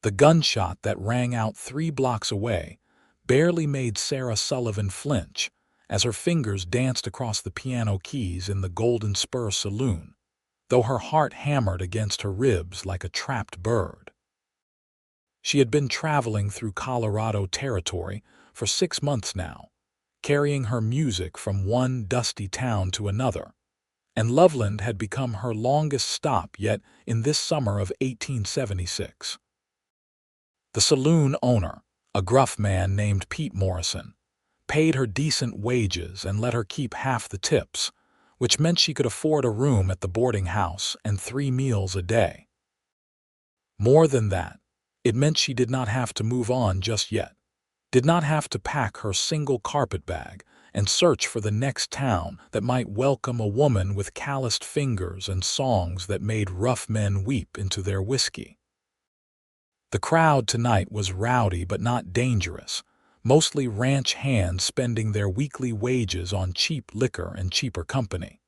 The gunshot that rang out 3 blocks away barely made Sarah Sullivan flinch as her fingers danced across the piano keys in the Golden Spur Saloon, though her heart hammered against her ribs like a trapped bird. She had been traveling through Colorado territory for 6 months now, carrying her music from one dusty town to another, and Loveland had become her longest stop yet in this summer of 1876. The saloon owner, a gruff man named Pete Morrison, paid her decent wages and let her keep half the tips, which meant she could afford a room at the boarding house and 3 meals a day. More than that, it meant she did not have to move on just yet, did not have to pack her single carpet bag and search for the next town that might welcome a woman with calloused fingers and songs that made rough men weep into their whiskey. The crowd tonight was rowdy but not dangerous, mostly ranch hands spending their weekly wages on cheap liquor and cheaper company.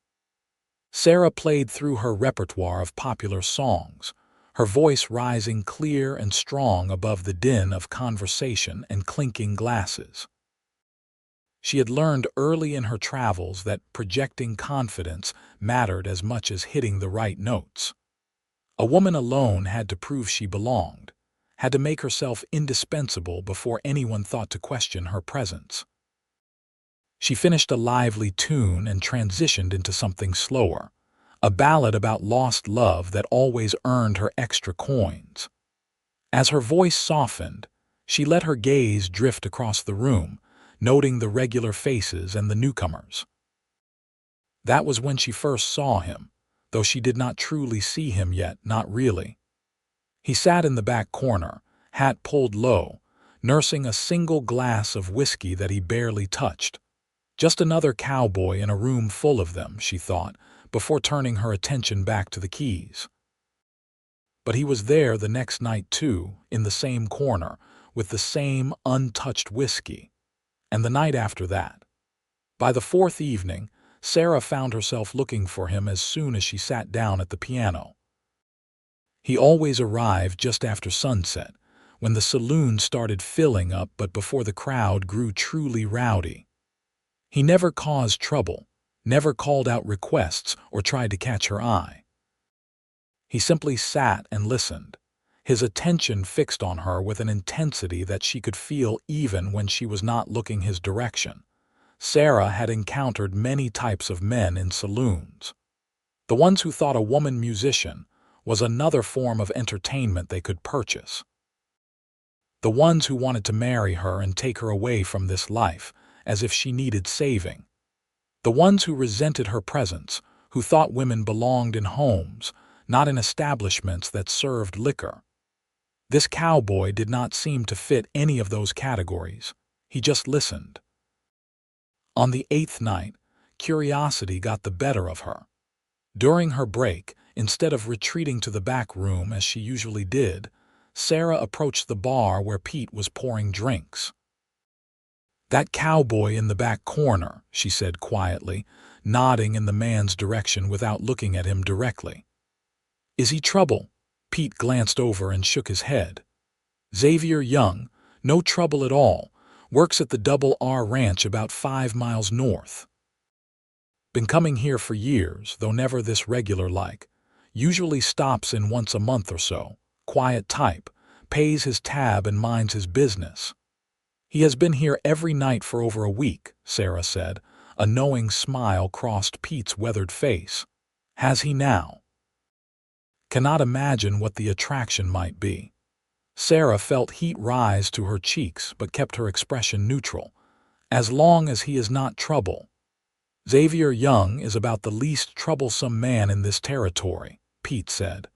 Sarah played through her repertoire of popular songs, her voice rising clear and strong above the din of conversation and clinking glasses. She had learned early in her travels that projecting confidence mattered as much as hitting the right notes. A woman alone had to prove she belonged, had to make herself indispensable before anyone thought to question her presence. She finished a lively tune and transitioned into something slower, a ballad about lost love that always earned her extra coins. As her voice softened, she let her gaze drift across the room, noting the regular faces and the newcomers. That was when she first saw him, though she did not truly see him yet, not really. He sat in the back corner, hat pulled low, nursing a single glass of whiskey that he barely touched. Just another cowboy in a room full of them, she thought, before turning her attention back to the keys. But he was there the next night too, in the same corner, with the same untouched whiskey. And the night after that. By the 4th evening, Sarah found herself looking for him as soon as she sat down at the piano. He always arrived just after sunset, when the saloon started filling up but before the crowd grew truly rowdy. He never caused trouble, never called out requests or tried to catch her eye. He simply sat and listened, his attention fixed on her with an intensity that she could feel even when she was not looking his direction. Sarah had encountered many types of men in saloons. The ones who thought a woman musician was another form of entertainment they could purchase. The ones who wanted to marry her and take her away from this life, as if she needed saving. The ones who resented her presence, who thought women belonged in homes, not in establishments that served liquor. This cowboy did not seem to fit any of those categories. He just listened. On the 8th night, curiosity got the better of her. During her break, instead of retreating to the back room as she usually did, Sarah approached the bar where Pete was pouring drinks. "That cowboy in the back corner," she said quietly, nodding in the man's direction without looking at him directly. "Is he trouble?" Pete glanced over and shook his head. "Xavier Young, no trouble at all, works at the Double R Ranch about 5 miles north. Been coming here for years, though never this regular like. Usually stops in once a month or so. Quiet type, pays his tab and minds his business." "He has been here every night for over a week," Sarah said. A knowing smile crossed Pete's weathered face. "Has he now?" Cannot imagine what the attraction might be. Sarah felt heat rise to her cheeks but kept her expression neutral. "As long as he is not trouble." "Xavier Young is about the least troublesome man in this territory," Pete said.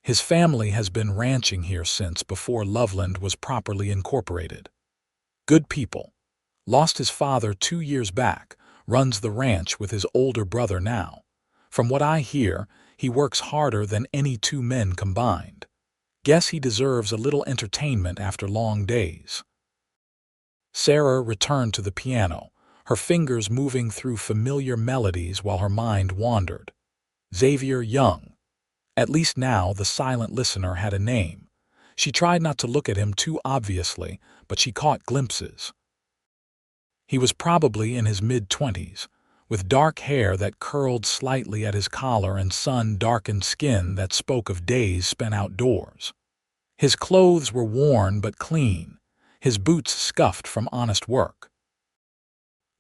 "His family has been ranching here since before Loveland was properly incorporated. Good people. Lost his father 2 years back, runs the ranch with his older brother now. From what I hear, he works harder than any 2 men combined. Guess he deserves a little entertainment after long days." Sarah returned to the piano, her fingers moving through familiar melodies while her mind wandered. Xavier Young. At least now the silent listener had a name. She tried not to look at him too obviously, but she caught glimpses. He was probably in his mid-20s, with dark hair that curled slightly at his collar and sun-darkened skin that spoke of days spent outdoors. His clothes were worn but clean, his boots scuffed from honest work.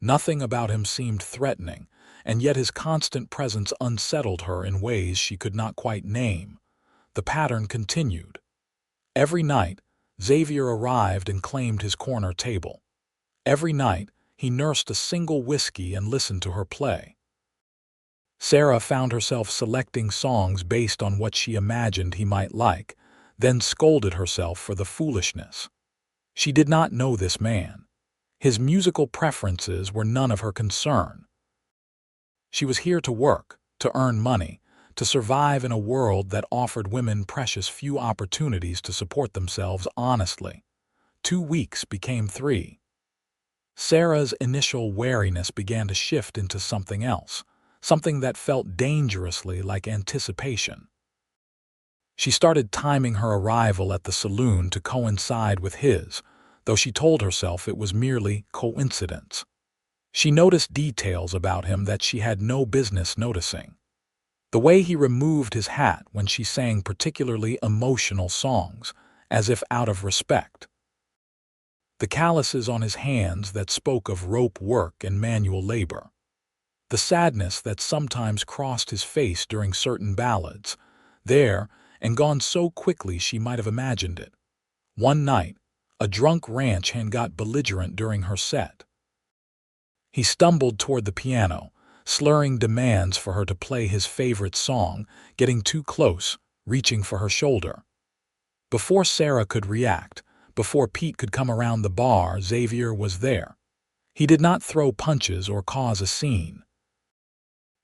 Nothing about him seemed threatening, and yet his constant presence unsettled her in ways she could not quite name. The pattern continued. Every night, Xavier arrived and claimed his corner table. Every night, he nursed a single whiskey and listened to her play. Sarah found herself selecting songs based on what she imagined he might like, then scolded herself for the foolishness. She did not know this man. His musical preferences were none of her concern. She was here to work, to earn money, to survive in a world that offered women precious few opportunities to support themselves honestly. 2 weeks became 3. Sarah's initial wariness began to shift into something else, something that felt dangerously like anticipation. She started timing her arrival at the saloon to coincide with his, though she told herself it was merely coincidence. She noticed details about him that she had no business noticing. The way he removed his hat when she sang particularly emotional songs, as if out of respect. The calluses on his hands that spoke of rope work and manual labor. The sadness that sometimes crossed his face during certain ballads, there and gone so quickly she might have imagined it. One night, a drunk ranch hand got belligerent during her set. He stumbled toward the piano, slurring demands for her to play his favorite song, getting too close, reaching for her shoulder. Before Sarah could react, before Pete could come around the bar, Xavier was there. He did not throw punches or cause a scene.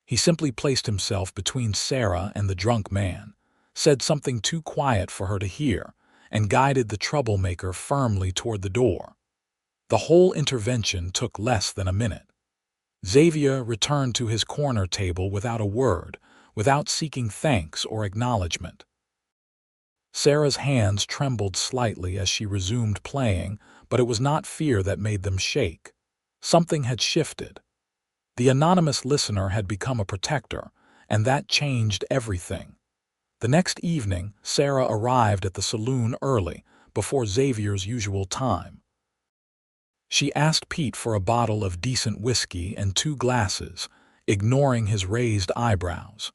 He simply placed himself between Sarah and the drunk man, said something too quiet for her to hear, and guided the troublemaker firmly toward the door. The whole intervention took less than a minute. Xavier returned to his corner table without a word, without seeking thanks or acknowledgement. Sarah's hands trembled slightly as she resumed playing, but it was not fear that made them shake. Something had shifted. The anonymous listener had become a protector, and that changed everything. The next evening, Sarah arrived at the saloon early, before Xavier's usual time. She asked Pete for a bottle of decent whiskey and 2 glasses, ignoring his raised eyebrows.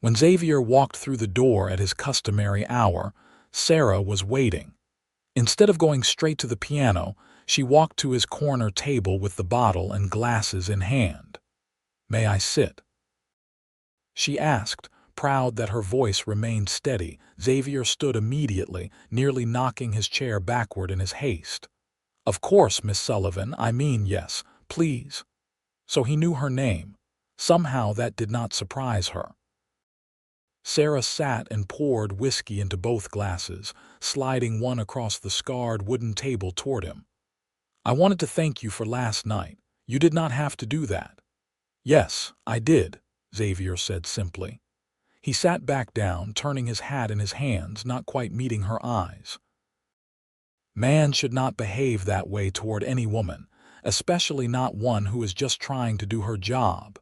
When Xavier walked through the door at his customary hour, Sarah was waiting. Instead of going straight to the piano, she walked to his corner table with the bottle and glasses in hand. "May I sit?" she asked, proud that her voice remained steady. Xavier stood immediately, nearly knocking his chair backward in his haste. "Of course, Miss Sullivan, I mean yes, please." So he knew her name. Somehow that did not surprise her. Sarah sat and poured whiskey into both glasses, sliding one across the scarred wooden table toward him. "I wanted to thank you for last night. You did not have to do that." "Yes, I did," Xavier said simply. He sat back down, turning his hat in his hands, not quite meeting her eyes. Man should not behave that way toward any woman, especially not one who is just trying to do her job.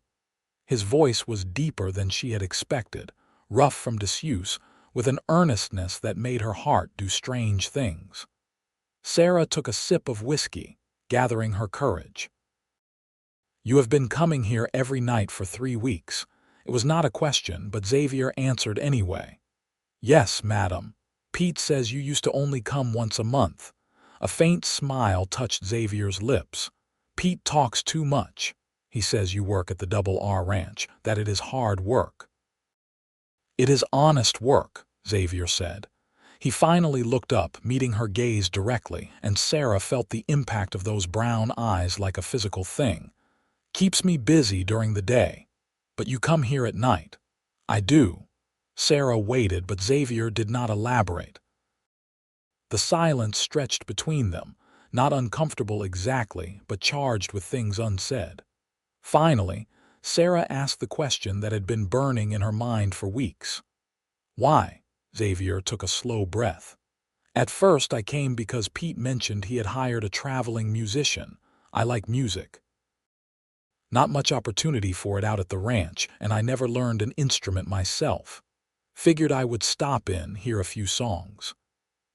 His voice was deeper than she had expected, rough from disuse, with an earnestness that made her heart do strange things. Sarah took a sip of whiskey, gathering her courage. "You have been coming here every night for 3 weeks. It was not a question, but Xavier answered anyway. "Yes, madam. Pete says you used to only come once a month." A faint smile touched Xavier's lips. "Pete talks too much. He says you work at the Double R Ranch, that it is hard work." "It is honest work," Xavier said. He finally looked up, meeting her gaze directly, and Sarah felt the impact of those brown eyes like a physical thing. "Keeps me busy during the day. But you come here at night." "I do." Sarah waited, but Xavier did not elaborate. The silence stretched between them, not uncomfortable exactly, but charged with things unsaid. Finally, Sarah asked the question that had been burning in her mind for weeks. "Why?" Xavier took a slow breath. At first I came because Pete mentioned he had hired a traveling musician. I like music. Not much opportunity for it out at the ranch, and I never learned an instrument myself. Figured I would stop in, hear a few songs.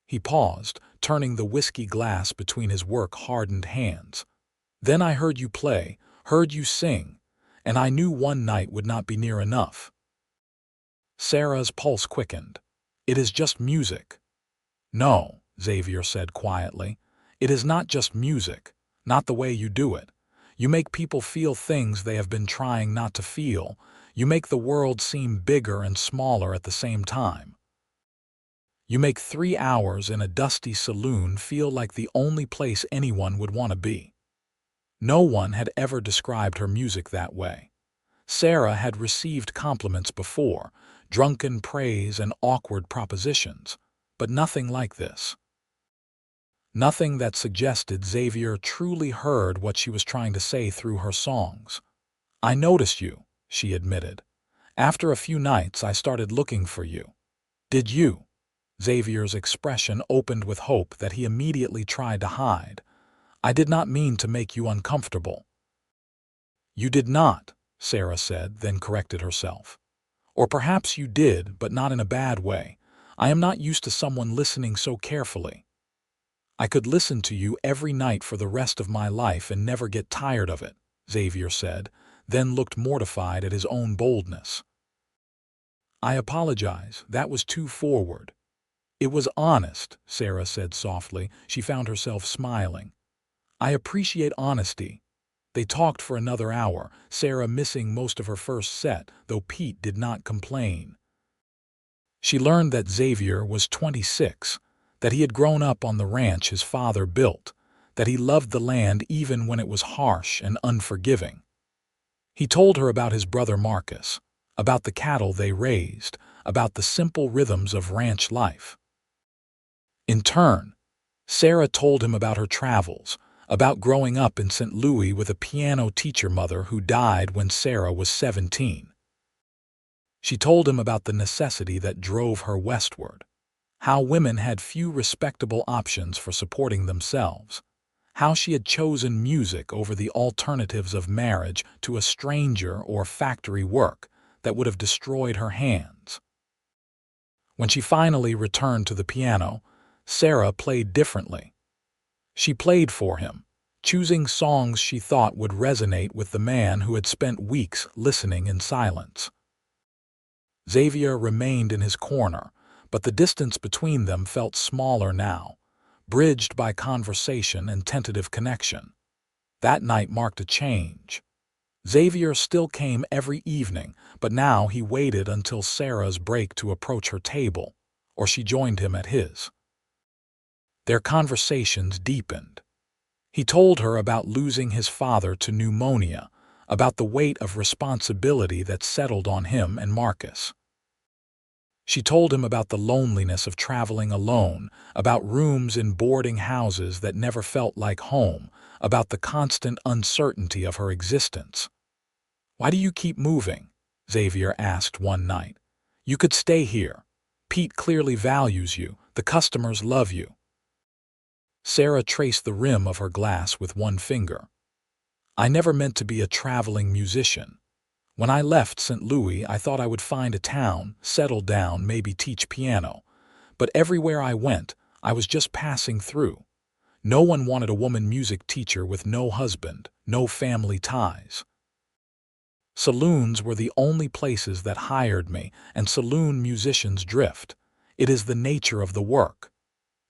He paused, turning the whiskey glass between his work-hardened hands. Then I heard you play, heard you sing, and I knew one night would not be near enough. Sarah's pulse quickened. It is just music. No, Xavier said quietly. It is not just music, not the way you do it. You make people feel things they have been trying not to feel. You make the world seem bigger and smaller at the same time. You make 3 hours in a dusty saloon feel like the only place anyone would want to be. No one had ever described her music that way. Sarah had received compliments before, drunken praise and awkward propositions, but nothing like this. Nothing that suggested Xavier truly heard what she was trying to say through her songs. I noticed you, she admitted. After a few nights, I started looking for you. Did you? Xavier's expression opened with hope that he immediately tried to hide. I did not mean to make you uncomfortable. You did not, Sarah said, then corrected herself. Or perhaps you did, but not in a bad way. I am not used to someone listening so carefully. I could listen to you every night for the rest of my life and never get tired of it, Xavier said, then looked mortified at his own boldness. I apologize, that was too forward. It was honest, Sarah said softly. She found herself smiling. I appreciate honesty. They talked for another hour, Sarah missing most of her first set, though Pete did not complain. She learned that Xavier was 26, that he had grown up on the ranch his father built, that he loved the land even when it was harsh and unforgiving. He told her about his brother Marcus, about the cattle they raised, about the simple rhythms of ranch life. In turn, Sarah told him about her travels, about growing up in St. Louis with a piano teacher mother who died when Sarah was 17. She told him about the necessity that drove her westward, how women had few respectable options for supporting themselves, how she had chosen music over the alternatives of marriage to a stranger or factory work that would have destroyed her hands. When she finally returned to the piano, Sarah played differently. She played for him, choosing songs she thought would resonate with the man who had spent weeks listening in silence. Xavier remained in his corner, but the distance between them felt smaller now, bridged by conversation and tentative connection. That night marked a change. Xavier still came every evening, but now he waited until Sarah's break to approach her table, or she joined him at his. Their conversations deepened. He told her about losing his father to pneumonia, about the weight of responsibility that settled on him and Marcus. She told him about the loneliness of traveling alone, about rooms in boarding houses that never felt like home, about the constant uncertainty of her existence. Why do you keep moving? Xavier asked one night. You could stay here. Pete clearly values you. The customers love you. Sarah traced the rim of her glass with one finger. I never meant to be a traveling musician. When I left St. Louis, I thought I would find a town, settle down, maybe teach piano. But everywhere I went, I was just passing through. No one wanted a woman music teacher with no husband, no family ties. Saloons were the only places that hired me, and saloon musicians drift. It is the nature of the work.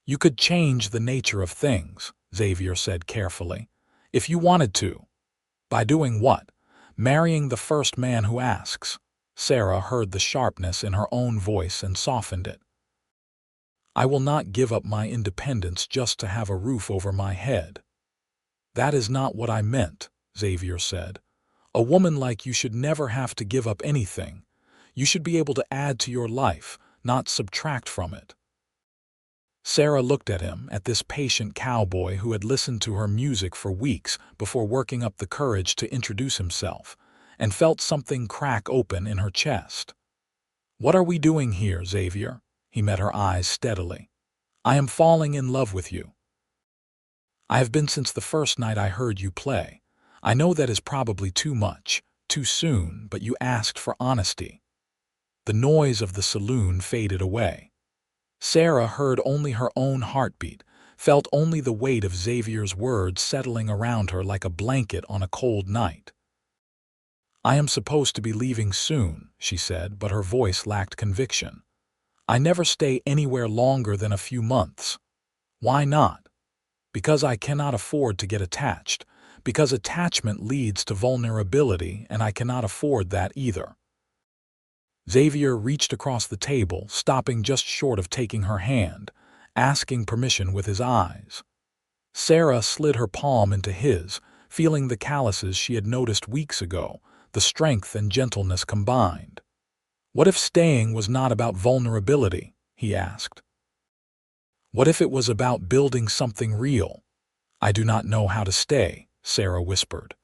You could change the nature of things, Xavier said carefully, if you wanted to. By doing what? Marrying the first man who asks. Sarah heard the sharpness in her own voice and softened it. I will not give up my independence just to have a roof over my head. That is not what I meant, Xavier said. A woman like you should never have to give up anything. You should be able to add to your life, not subtract from it. Sarah looked at him, at this patient cowboy who had listened to her music for weeks before working up the courage to introduce himself, and felt something crack open in her chest. What are we doing here, Xavier? He met her eyes steadily. I am falling in love with you. I have been since the first night I heard you play. I know that is probably too much, too soon, but you asked for honesty." The noise of the saloon faded away. Sarah heard only her own heartbeat, felt only the weight of Xavier's words settling around her like a blanket on a cold night. "I am supposed to be leaving soon," she said, but her voice lacked conviction. "I never stay anywhere longer than a few months." "Why not?" "Because I cannot afford to get attached. Because attachment leads to vulnerability, and I cannot afford that either." Xavier reached across the table, stopping just short of taking her hand, asking permission with his eyes. Sarah slid her palm into his, feeling the calluses she had noticed weeks ago, the strength and gentleness combined. "What if staying was not about vulnerability?" he asked. "What if it was about building something real?" "I do not know how to stay," Sarah whispered.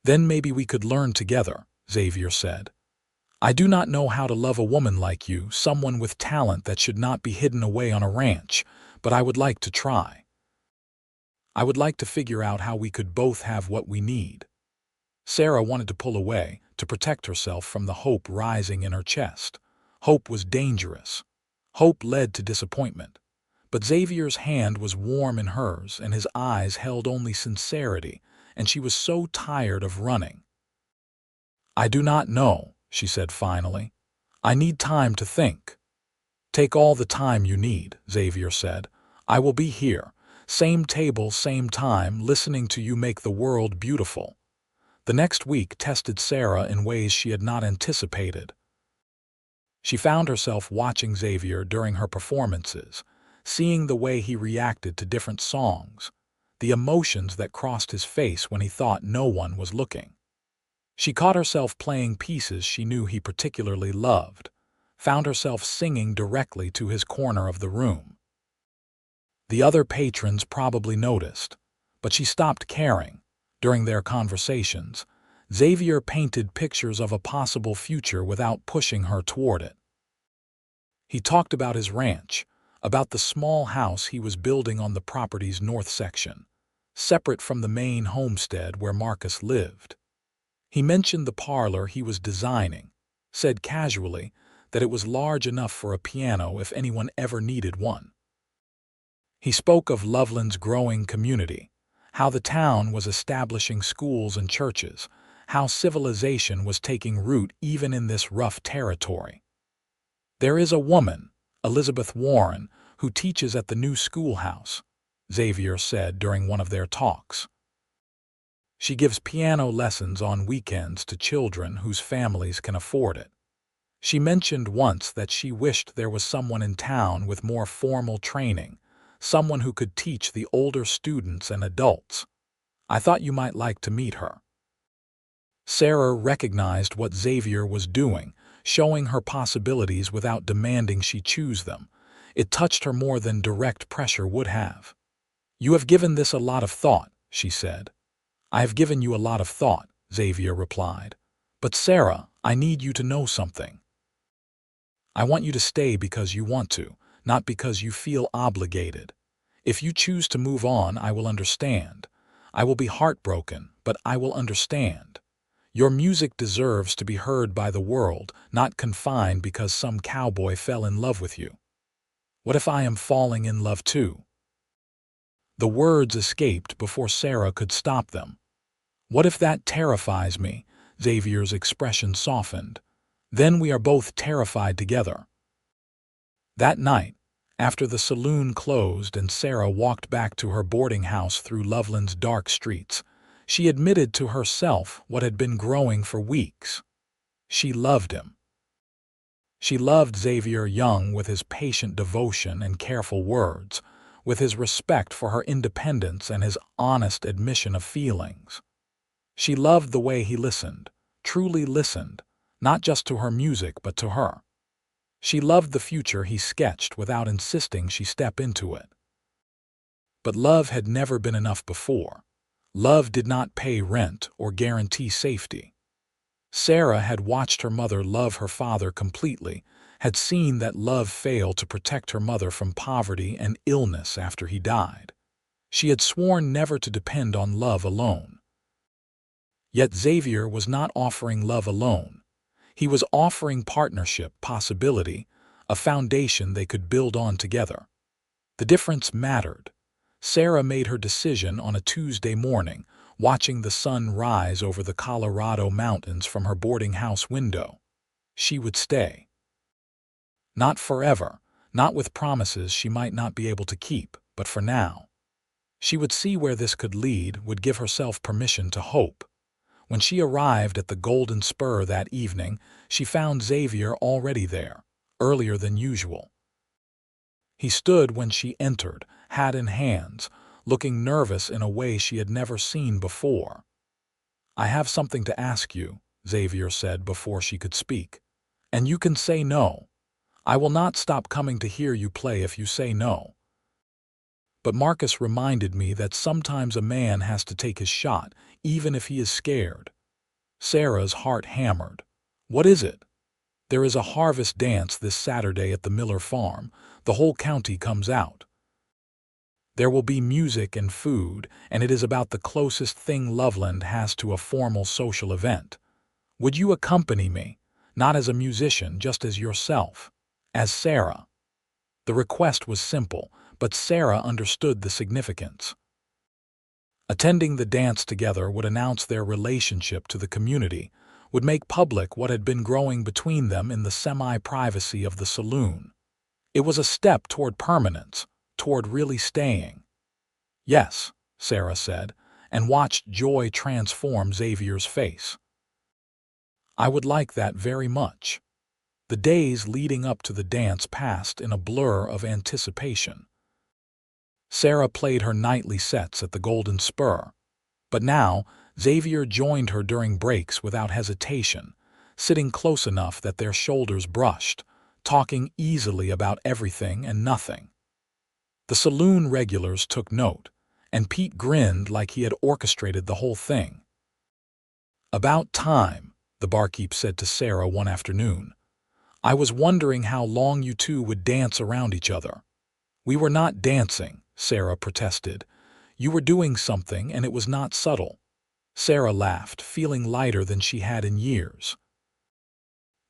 "Then maybe we could learn together," Xavier said. "I do not know how to love a woman like you, someone with talent that should not be hidden away on a ranch, but I would like to try. I would like to figure out how we could both have what we need." Sarah wanted to pull away, to protect herself from the hope rising in her chest. Hope was dangerous. Hope led to disappointment. But Xavier's hand was warm in hers, and his eyes held only sincerity, and she was so tired of running. "I do not know," she said finally. "I need time to think." "Take all the time you need," Xavier said. "I will be here, same table, same time, listening to you make the world beautiful." The next week tested Sarah in ways she had not anticipated. She found herself watching Xavier during her performances, seeing the way he reacted to different songs, the emotions that crossed his face when he thought no one was looking. She caught herself playing pieces she knew he particularly loved, found herself singing directly to his corner of the room. The other patrons probably noticed, but she stopped caring. During their conversations, Xavier painted pictures of a possible future without pushing her toward it. He talked about his ranch, about the small house he was building on the property's north section, separate from the main homestead where Marcus lived. He mentioned the parlor he was designing, said casually that it was large enough for a piano if anyone ever needed one. He spoke of Loveland's growing community, how the town was establishing schools and churches, how civilization was taking root even in this rough territory. "There is a woman, Elizabeth Warren, who teaches at the new schoolhouse," Xavier said during one of their talks. "She gives piano lessons on weekends to children whose families can afford it. She mentioned once that she wished there was someone in town with more formal training, someone who could teach the older students and adults. I thought you might like to meet her." Sarah recognized what Xavier was doing, showing her possibilities without demanding she choose them. It touched her more than direct pressure would have. "You have given this a lot of thought," she said. "I have given you a lot of thought," Xavier replied. "But Sarah, I need you to know something. I want you to stay because you want to, not because you feel obligated. If you choose to move on, I will understand. I will be heartbroken, but I will understand. Your music deserves to be heard by the world, not confined because some cowboy fell in love with you." "What if I am falling in love too?" The words escaped before Sarah could stop them. "What if that terrifies me?" Xavier's expression softened. "Then we are both terrified together." That night, after the saloon closed and Sarah walked back to her boarding house through Loveland's dark streets, she admitted to herself what had been growing for weeks. She loved him. She loved Xavier Young with his patient devotion and careful words, with his respect for her independence and his honest admission of feelings. She loved the way he listened, truly listened, not just to her music but to her. She loved the future he sketched without insisting she step into it. But love had never been enough before. Love did not pay rent or guarantee safety. Sarah had watched her mother love her father completely, had seen that love fail to protect her mother from poverty and illness after he died. She had sworn never to depend on love alone. Yet Xavier was not offering love alone. He was offering partnership, possibility, a foundation they could build on together. The difference mattered. Sarah made her decision on a Tuesday morning, watching the sun rise over the Colorado mountains from her boarding house window. She would stay. Not forever, not with promises she might not be able to keep, but for now. She would see where this could lead, would give herself permission to hope. When she arrived at the Golden Spur that evening, she found Xavier already there, earlier than usual. He stood when she entered, hat in hands, looking nervous in a way she had never seen before. "I have something to ask you," Xavier said before she could speak. "And you can say no. I will not stop coming to hear you play if you say no." But Marcus reminded me that sometimes a man has to take his shot, even if he is scared. Sarah's heart hammered. "What is it?" "There is a harvest dance this Saturday at the Miller farm. The whole county comes out. There will be music and food, and it is about the closest thing Loveland has to a formal social event. Would you accompany me, not as a musician, just as yourself, as Sarah?" The request was simple, but Sarah understood the significance. Attending the dance together would announce their relationship to the community, would make public what had been growing between them in the semi-privacy of the saloon. It was a step toward permanence, toward really staying. "Yes," Sarah said, and watched joy transform Xavier's face. "I would like that very much." The days leading up to the dance passed in a blur of anticipation. Sarah played her nightly sets at the Golden Spur. But now, Xavier joined her during breaks without hesitation, sitting close enough that their shoulders brushed, talking easily about everything and nothing. The saloon regulars took note, and Pete grinned like he had orchestrated the whole thing. "About time," the barkeep said to Sarah one afternoon. "I was wondering how long you two would dance around each other." "We were not dancing," Sarah protested. "You were doing something, and it was not subtle." Sarah laughed, feeling lighter than she had in years.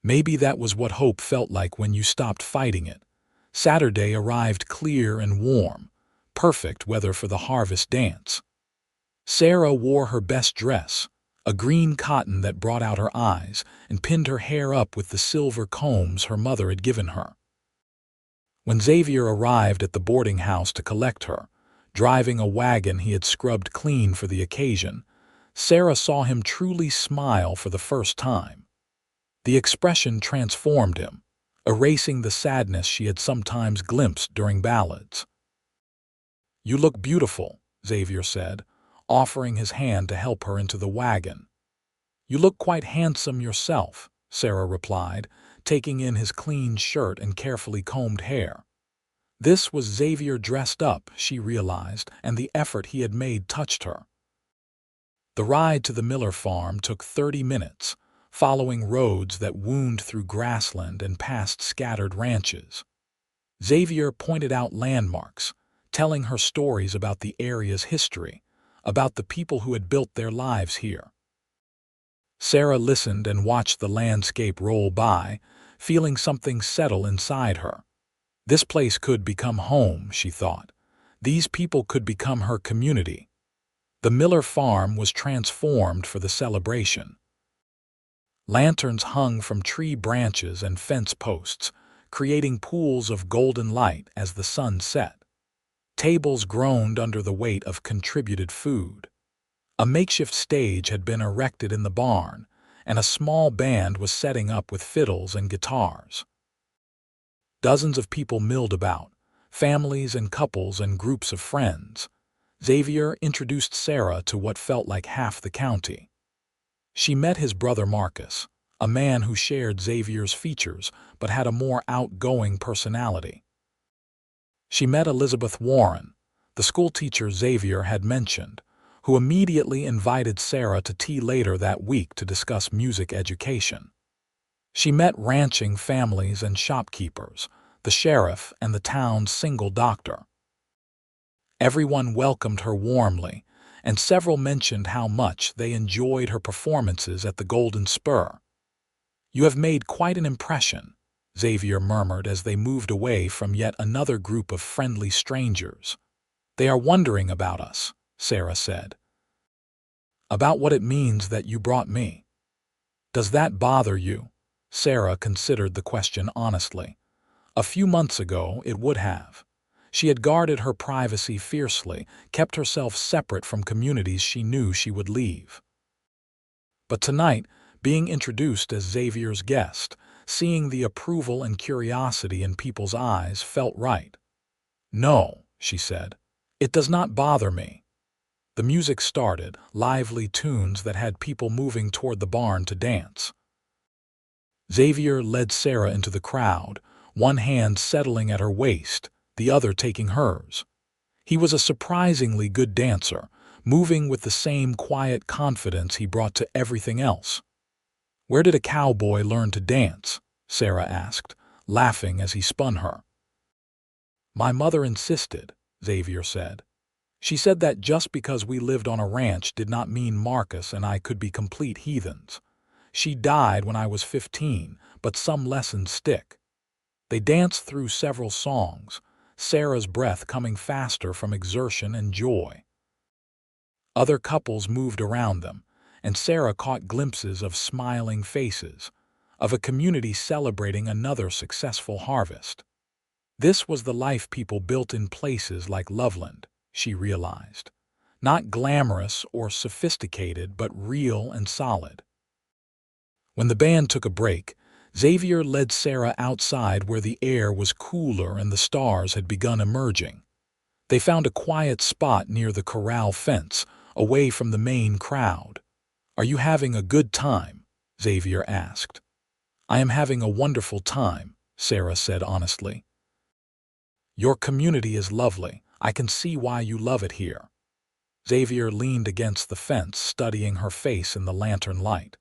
"Maybe that was what hope felt like when you stopped fighting it." Saturday arrived clear and warm, perfect weather for the harvest dance. Sarah wore her best dress, a green cotton that brought out her eyes, and pinned her hair up with the silver combs her mother had given her. When Xavier arrived at the boarding house to collect her, driving a wagon he had scrubbed clean for the occasion, Sarah saw him truly smile for the first time. The expression transformed him, erasing the sadness she had sometimes glimpsed during ballads. "You look beautiful," Xavier said, offering his hand to help her into the wagon. "You look quite handsome yourself," Sarah replied, taking in his clean shirt and carefully combed hair. This was Xavier dressed up, she realized, and the effort he had made touched her. The ride to the Miller farm took 30 minutes, following roads that wound through grassland and past scattered ranches. Xavier pointed out landmarks, telling her stories about the area's history, about the people who had built their lives here. Sarah listened and watched the landscape roll by, feeling something settle inside her. This place could become home, she thought. These people could become her community. The Miller farm was transformed for the celebration. Lanterns hung from tree branches and fence posts, creating pools of golden light as the sun set. Tables groaned under the weight of contributed food. A makeshift stage had been erected in the barn, and a small band was setting up with fiddles and guitars. Dozens of people milled about, families and couples and groups of friends. Xavier introduced Sarah to what felt like half the county. She met his brother Marcus, a man who shared Xavier's features but had a more outgoing personality. She met Elizabeth Warren, the schoolteacher Xavier had mentioned, who immediately invited Sarah to tea later that week to discuss music education. She met ranching families and shopkeepers, the sheriff and the town's single doctor. Everyone welcomed her warmly, and several mentioned how much they enjoyed her performances at the Golden Spur. "You have made quite an impression," Xavier murmured as they moved away from yet another group of friendly strangers. "They are wondering about us," Sarah said. "About what it means that you brought me." "Does that bother you?" Sarah considered the question honestly. A few months ago, it would have. She had guarded her privacy fiercely, kept herself separate from communities she knew she would leave. But tonight, being introduced as Xavier's guest, seeing the approval and curiosity in people's eyes felt right. "No," she said, "it does not bother me." The music started, lively tunes that had people moving toward the barn to dance. Xavier led Sarah into the crowd, one hand settling at her waist, the other taking hers. He was a surprisingly good dancer, moving with the same quiet confidence he brought to everything else. "Where did a cowboy learn to dance?" Sarah asked, laughing as he spun her. "My mother insisted," Xavier said. "She said that just because we lived on a ranch did not mean Marcus and I could be complete heathens. She died when I was 15, but some lessons stick." They danced through several songs, Sarah's breath coming faster from exertion and joy. Other couples moved around them, and Sarah caught glimpses of smiling faces, of a community celebrating another successful harvest. This was the life people built in places like Loveland, she realized. Not glamorous or sophisticated, but real and solid. When the band took a break, Xavier led Sarah outside where the air was cooler and the stars had begun emerging. They found a quiet spot near the corral fence, away from the main crowd. "Are you having a good time?" Xavier asked. "I am having a wonderful time," Sarah said honestly. "Your community is lovely. I can see why you love it here." Xavier leaned against the fence, studying her face in the lantern light.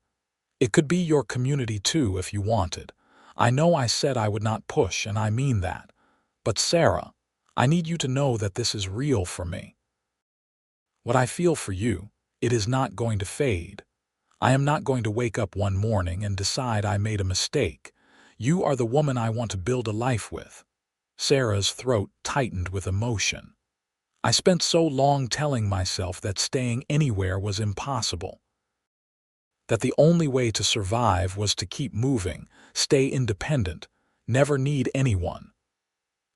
"It could be your community too if you wanted. I know I said I would not push, and I mean that. But Sarah, I need you to know that this is real for me. What I feel for you, it is not going to fade. I am not going to wake up one morning and decide I made a mistake. You are the woman I want to build a life with." Sarah's throat tightened with emotion. "I spent so long telling myself that staying anywhere was impossible. That the only way to survive was to keep moving, stay independent, never need anyone.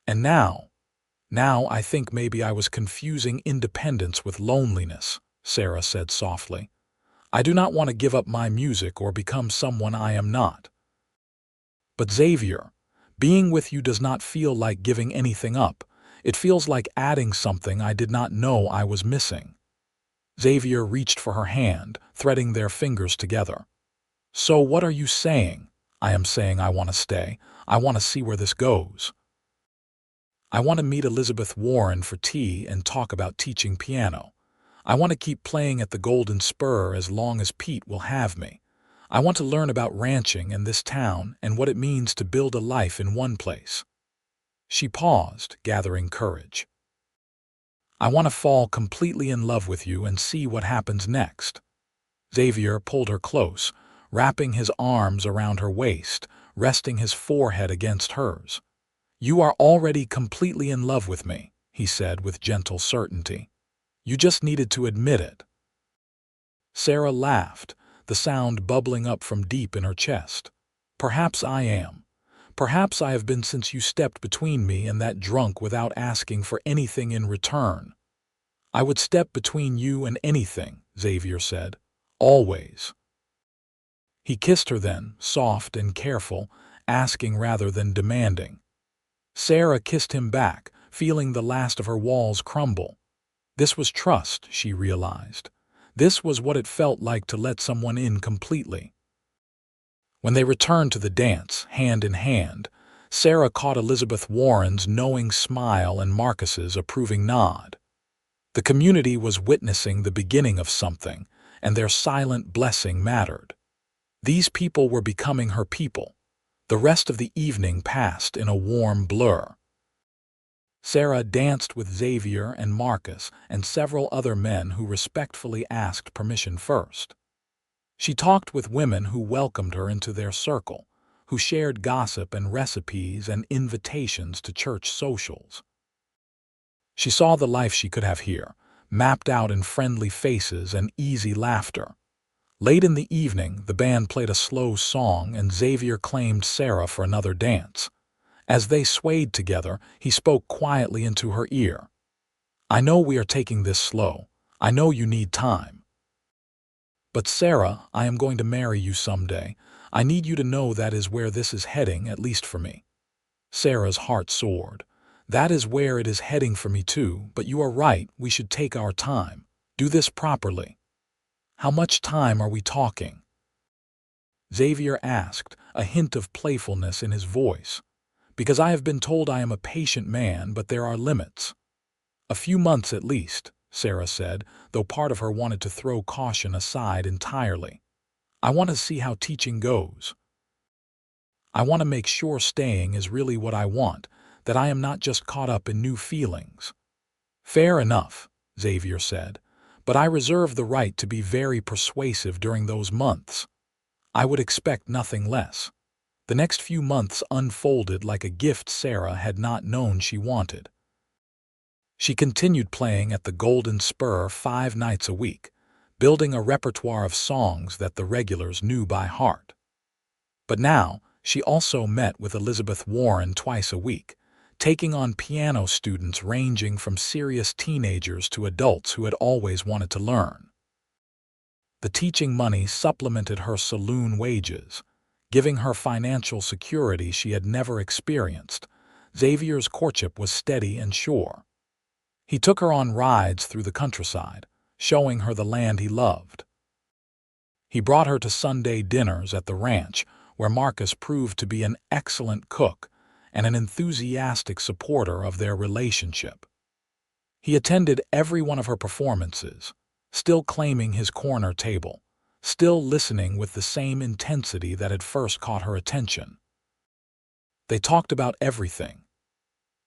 And now I think maybe I was confusing independence with loneliness," Sarah said softly. "I do not want to give up my music or become someone I am not." "But Xavier, being with you does not feel like giving anything up. It feels like adding something I did not know I was missing." Xavier reached for her hand, threading their fingers together. "So what are you saying?" "I am saying I want to stay. I want to see where this goes. I want to meet Elizabeth Warren for tea and talk about teaching piano. I want to keep playing at the Golden Spur as long as Pete will have me. I want to learn about ranching in this town and what it means to build a life in one place." She paused, gathering courage. "I want to fall completely in love with you and see what happens next." Xavier pulled her close, wrapping his arms around her waist, resting his forehead against hers. "You are already completely in love with me," he said with gentle certainty. "You just needed to admit it." Sarah laughed, the sound bubbling up from deep in her chest. "Perhaps I am. Perhaps I have been since you stepped between me and that drunk without asking for anything in return." "I would step between you and anything," Xavier said. "Always." He kissed her then, soft and careful, asking rather than demanding. Sarah kissed him back, feeling the last of her walls crumble. This was trust, she realized. This was what it felt like to let someone in completely. When they returned to the dance, hand in hand, Sarah caught Elizabeth Warren's knowing smile and Marcus's approving nod. The community was witnessing the beginning of something, and their silent blessing mattered. These people were becoming her people. The rest of the evening passed in a warm blur. Sarah danced with Xavier and Marcus and several other men who respectfully asked permission first. She talked with women who welcomed her into their circle, who shared gossip and recipes and invitations to church socials. She saw the life she could have here, mapped out in friendly faces and easy laughter. Late in the evening, the band played a slow song and Xavier claimed Sarah for another dance. As they swayed together, he spoke quietly into her ear. "I know we are taking this slow. I know you need time. But Sarah, I am going to marry you someday. I need you to know that is where this is heading, at least for me." Sarah's heart soared. "That is where it is heading for me too, but you are right, we should take our time. Do this properly." "How much time are we talking?" Xavier asked, a hint of playfulness in his voice. "Because I have been told I am a patient man, but there are limits." "A few months at least," Sarah said, though part of her wanted to throw caution aside entirely. "I want to see how teaching goes. I want to make sure staying is really what I want, that I am not just caught up in new feelings." "Fair enough," Xavier said, "but I reserve the right to be very persuasive during those months. I would expect nothing less." The next few months unfolded like a gift Sarah had not known she wanted. She continued playing at the Golden Spur 5 nights a week, building a repertoire of songs that the regulars knew by heart. But now, she also met with Elizabeth Warren twice a week, taking on piano students ranging from serious teenagers to adults who had always wanted to learn. The teaching money supplemented her saloon wages, giving her financial security she had never experienced. Xavier's courtship was steady and sure. He took her on rides through the countryside, showing her the land he loved. He brought her to Sunday dinners at the ranch, where Marcus proved to be an excellent cook and an enthusiastic supporter of their relationship. He attended every one of her performances, still claiming his corner table, still listening with the same intensity that had first caught her attention. They talked about everything.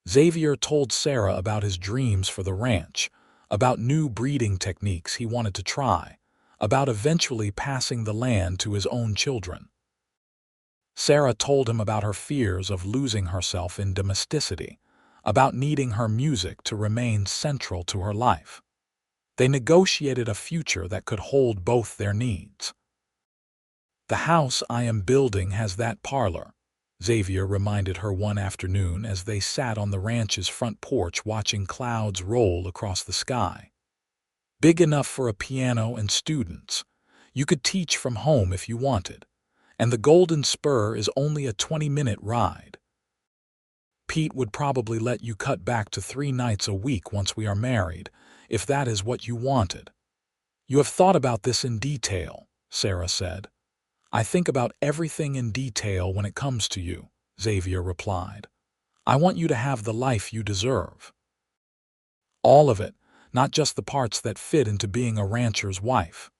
Xavier told Sarah about his dreams for the ranch, about new breeding techniques he wanted to try, about eventually passing the land to his own children. Sarah told him about her fears of losing herself in domesticity, about needing her music to remain central to her life. They negotiated a future that could hold both their needs. "The house I am building has that parlor," Xavier reminded her one afternoon as they sat on the ranch's front porch watching clouds roll across the sky. "Big enough for a piano and students. You could teach from home if you wanted. And the Golden Spur is only a 20-minute ride. Pete would probably let you cut back to 3 nights a week once we are married, if that is what you wanted." "You have thought about this in detail," Sarah said. "I think about everything in detail when it comes to you," Xavier replied. "I want you to have the life you deserve. All of it, not just the parts that fit into being a rancher's wife."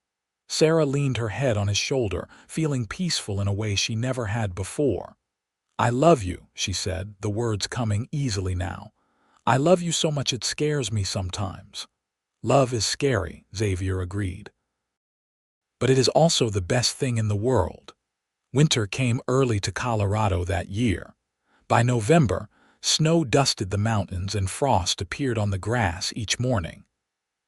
Sarah leaned her head on his shoulder, feeling peaceful in a way she never had before. "I love you," she said, the words coming easily now. "I love you so much it scares me sometimes." "Love is scary," Xavier agreed. "But it is also the best thing in the world." Winter came early to Colorado that year. By November, snow dusted the mountains and frost appeared on the grass each morning.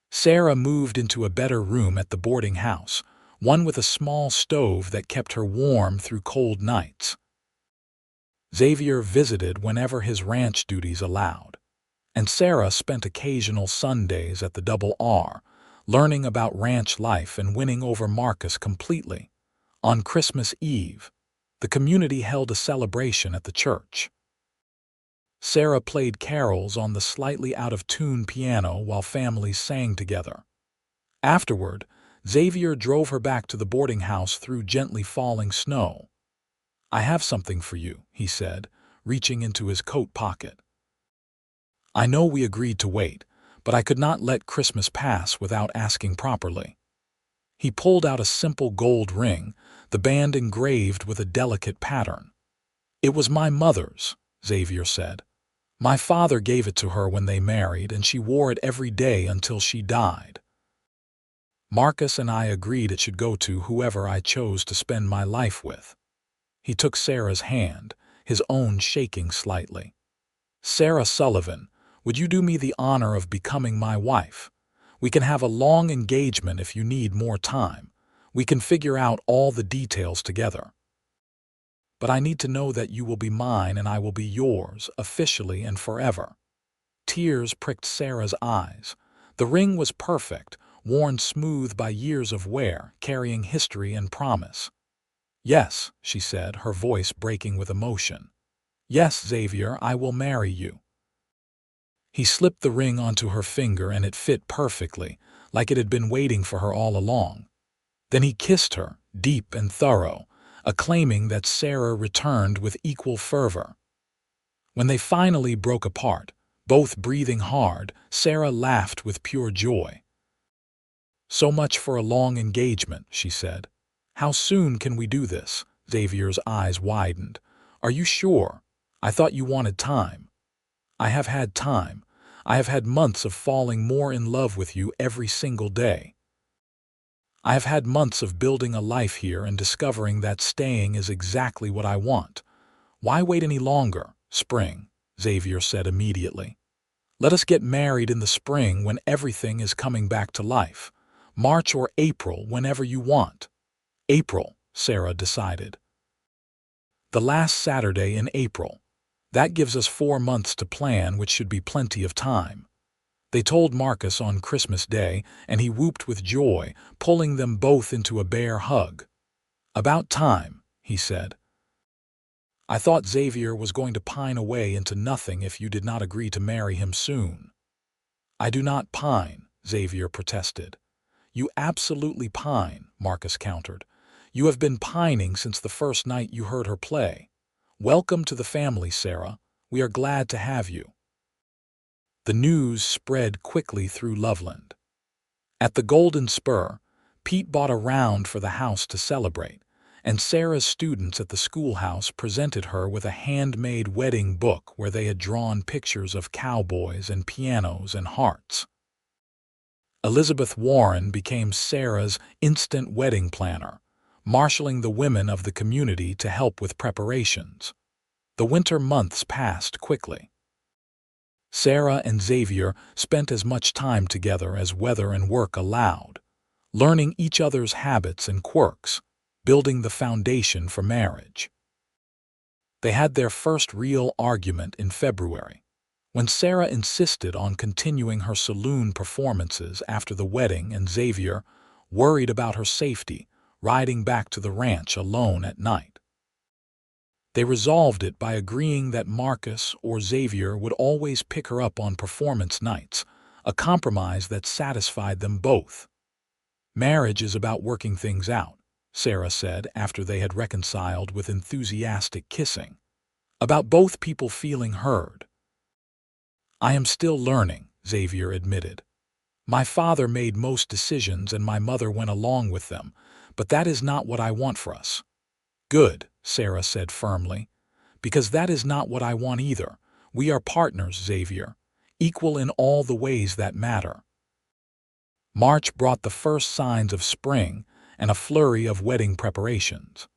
Sarah moved into a better room at the boarding house, one with a small stove that kept her warm through cold nights. Xavier visited whenever his ranch duties allowed, and Sarah spent occasional Sundays at the Double R, learning about ranch life and winning over Marcus completely. On Christmas Eve, the community held a celebration at the church. Sarah played carols on the slightly out-of-tune piano while families sang together. Afterward, Xavier drove her back to the boarding house through gently falling snow. "I have something for you," he said, reaching into his coat pocket. "I know we agreed to wait, but I could not let Christmas pass without asking properly." He pulled out a simple gold ring, the band engraved with a delicate pattern. "It was my mother's," Xavier said. "My father gave it to her when they married, and she wore it every day until she died. Marcus and I agreed it should go to whoever I chose to spend my life with." He took Sarah's hand, his own shaking slightly. "Sarah Sullivan, would you do me the honor of becoming my wife? We can have a long engagement if you need more time. We can figure out all the details together. But I need to know that you will be mine and I will be yours, officially and forever." Tears pricked Sarah's eyes. The ring was perfect, worn smooth by years of wear, carrying history and promise. "Yes," she said, her voice breaking with emotion. "Yes, Xavier, I will marry you." He slipped the ring onto her finger and it fit perfectly, like it had been waiting for her all along. Then he kissed her, deep and thorough, acclaiming that Sarah returned with equal fervor. When they finally broke apart, both breathing hard, Sarah laughed with pure joy. "So much for a long engagement," she said. "How soon can we do this?" Xavier's eyes widened. "Are you sure? I thought you wanted time." "I have had time. I have had months of falling more in love with you every single day. I have had months of building a life here and discovering that staying is exactly what I want. Why wait any longer? Spring," Xavier said immediately. "Let us get married in the spring when everything is coming back to life. March or April, whenever you want." "April," Sarah decided. "The last Saturday in April. That gives us 4 months to plan, which should be plenty of time." They told Marcus on Christmas Day, and he whooped with joy, pulling them both into a bear hug. "About time," he said. "I thought Xavier was going to pine away into nothing if you did not agree to marry him soon." "I do not pine," Xavier protested. "You absolutely pine," Marcus countered. "You have been pining since the first night you heard her play. Welcome to the family, Sarah. We are glad to have you." The news spread quickly through Loveland. At the Golden Spur, Pete bought a round for the house to celebrate, and Sarah's students at the schoolhouse presented her with a handmade wedding book where they had drawn pictures of cowboys and pianos and hearts. Elizabeth Warren became Sarah's instant wedding planner, marshaling the women of the community to help with preparations. The winter months passed quickly. Sarah and Xavier spent as much time together as weather and work allowed, learning each other's habits and quirks, building the foundation for marriage. They had their first real argument in February, when Sarah insisted on continuing her saloon performances after the wedding and Xavier, worried about her safety, riding back to the ranch alone at night. They resolved it by agreeing that Marcus or Xavier would always pick her up on performance nights, a compromise that satisfied them both. "Marriage is about working things out," Sarah said after they had reconciled with enthusiastic kissing. "About both people feeling heard." "I am still learning," Xavier admitted. "My father made most decisions and my mother went along with them, but that is not what I want for us." "Good," Sarah said firmly, "because that is not what I want either. We are partners, Xavier, equal in all the ways that matter." March brought the first signs of spring and a flurry of wedding preparations.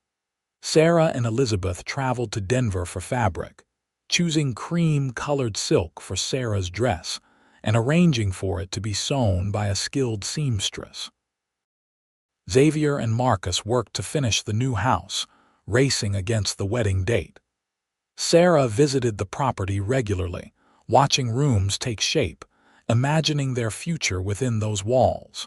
Sarah and Elizabeth traveled to Denver for fabric, choosing cream-colored silk for Sarah's dress and arranging for it to be sewn by a skilled seamstress. Xavier and Marcus worked to finish the new house, racing against the wedding date. Sarah visited the property regularly, watching rooms take shape, imagining their future within those walls.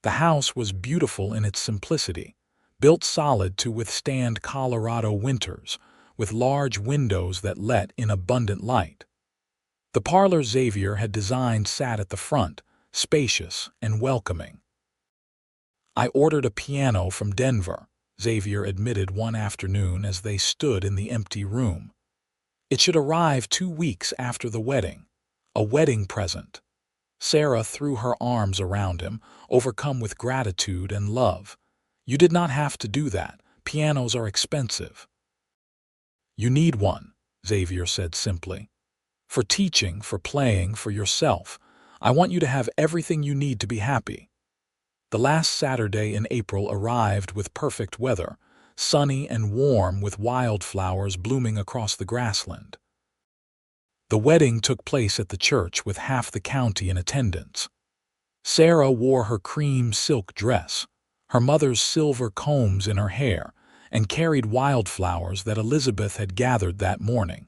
The house was beautiful in its simplicity, built solid to withstand Colorado winters, with large windows that let in abundant light. The parlor Xavier had designed sat at the front, spacious and welcoming. "I ordered a piano from Denver," Xavier admitted one afternoon as they stood in the empty room. "It should arrive 2 weeks after the wedding. A wedding present." Sarah threw her arms around him, overcome with gratitude and love. You did not have to do that. Pianos are expensive. You need one, Xavier said simply. For teaching, for playing, for yourself. I want you to have everything you need to be happy. The last Saturday in April arrived with perfect weather, sunny and warm with wildflowers blooming across the grassland. The wedding took place at the church with half the county in attendance. Sarah wore her cream silk dress, her mother's silver combs in her hair, and carried wildflowers that Elizabeth had gathered that morning.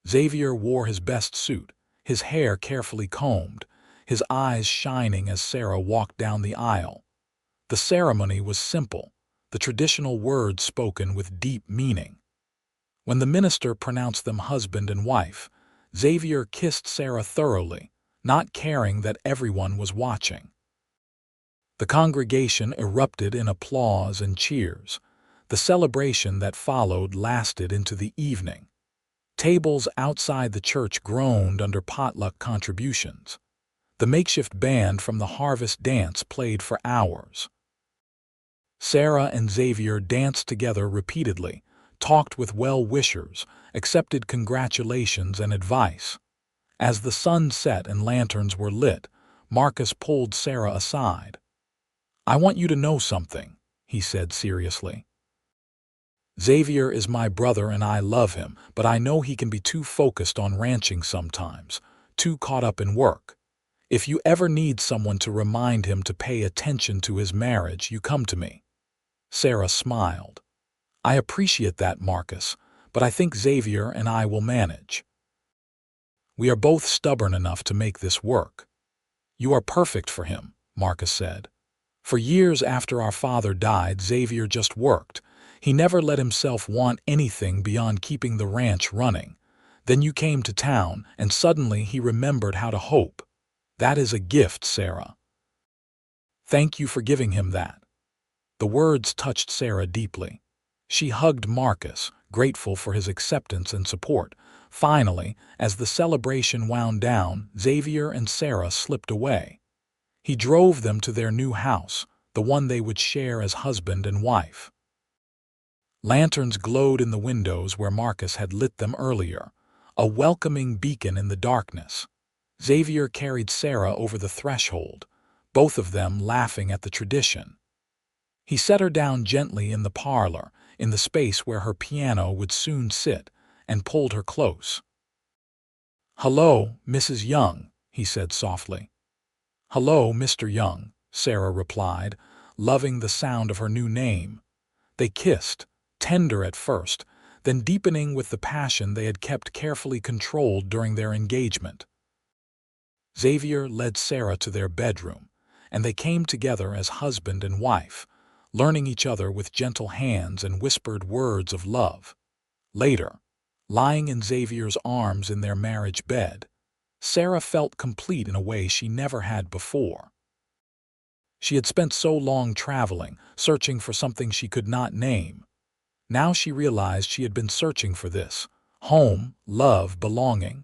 Xavier wore his best suit, his hair carefully combed, his eyes shining as Sarah walked down the aisle. The ceremony was simple, the traditional words spoken with deep meaning. When the minister pronounced them husband and wife, Xavier kissed Sarah thoroughly, not caring that everyone was watching. The congregation erupted in applause and cheers. The celebration that followed lasted into the evening. Tables outside the church groaned under potluck contributions. The makeshift band from the harvest dance played for hours. Sarah and Xavier danced together repeatedly, talked with well-wishers, accepted congratulations and advice. As the sun set and lanterns were lit, Marcus pulled Sarah aside. "I want you to know something," he said seriously. "Xavier is my brother and I love him, but I know he can be too focused on ranching sometimes, too caught up in work. If you ever need someone to remind him to pay attention to his marriage, you come to me." Sarah smiled. "I appreciate that, Marcus, but I think Xavier and I will manage. We are both stubborn enough to make this work." "You are perfect for him," Marcus said. "For years after our father died, Xavier just worked. He never let himself want anything beyond keeping the ranch running. Then you came to town, and suddenly he remembered how to hope. That is a gift, Sarah. Thank you for giving him that." The words touched Sarah deeply. She hugged Marcus, grateful for his acceptance and support. Finally, as the celebration wound down, Xavier and Sarah slipped away. He drove them to their new house, the one they would share as husband and wife. Lanterns glowed in the windows where Marcus had lit them earlier, a welcoming beacon in the darkness. Xavier carried Sarah over the threshold, both of them laughing at the tradition. He set her down gently in the parlor, in the space where her piano would soon sit, and pulled her close. "Hello, Mrs. Young," he said softly. "Hello, Mr. Young," Sarah replied, loving the sound of her new name. They kissed, tender at first, then deepening with the passion they had kept carefully controlled during their engagement. Xavier led Sarah to their bedroom, and they came together as husband and wife, learning each other with gentle hands and whispered words of love. Later, lying in Xavier's arms in their marriage bed, Sarah felt complete in a way she never had before. She had spent so long traveling, searching for something she could not name. Now she realized she had been searching for this: home, love, belonging.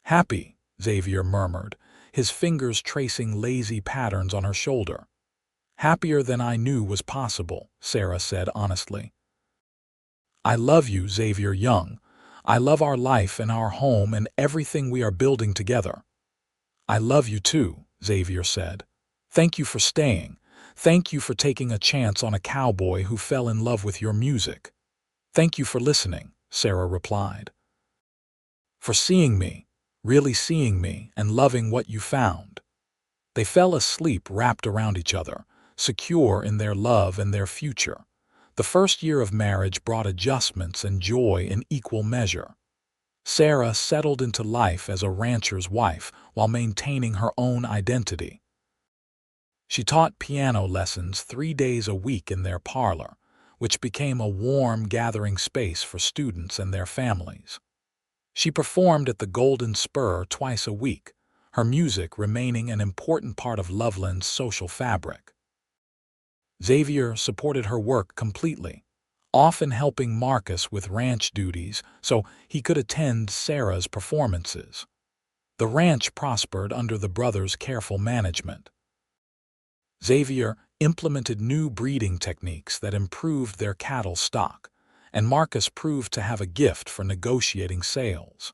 "Happy," Xavier murmured, his fingers tracing lazy patterns on her shoulder. "Happier than I knew was possible," Sarah said honestly. "I love you, Xavier Young. I love our life and our home and everything we are building together." "I love you too," Xavier said. "Thank you for staying. Thank you for taking a chance on a cowboy who fell in love with your music." "Thank you for listening," Sarah replied. "For seeing me, really seeing me, and loving what you found." They fell asleep wrapped around each other, secure in their love and their future. The first year of marriage brought adjustments and joy in equal measure. Sarah settled into life as a rancher's wife while maintaining her own identity. She taught piano lessons 3 days a week in their parlor, which became a warm gathering space for students and their families. She performed at the Golden Spur twice a week, her music remaining an important part of Loveland's social fabric. Xavier supported her work completely, often helping Marcus with ranch duties so he could attend Sarah's performances. The ranch prospered under the brothers' careful management. Xavier implemented new breeding techniques that improved their cattle stock, and Marcus proved to have a gift for negotiating sales.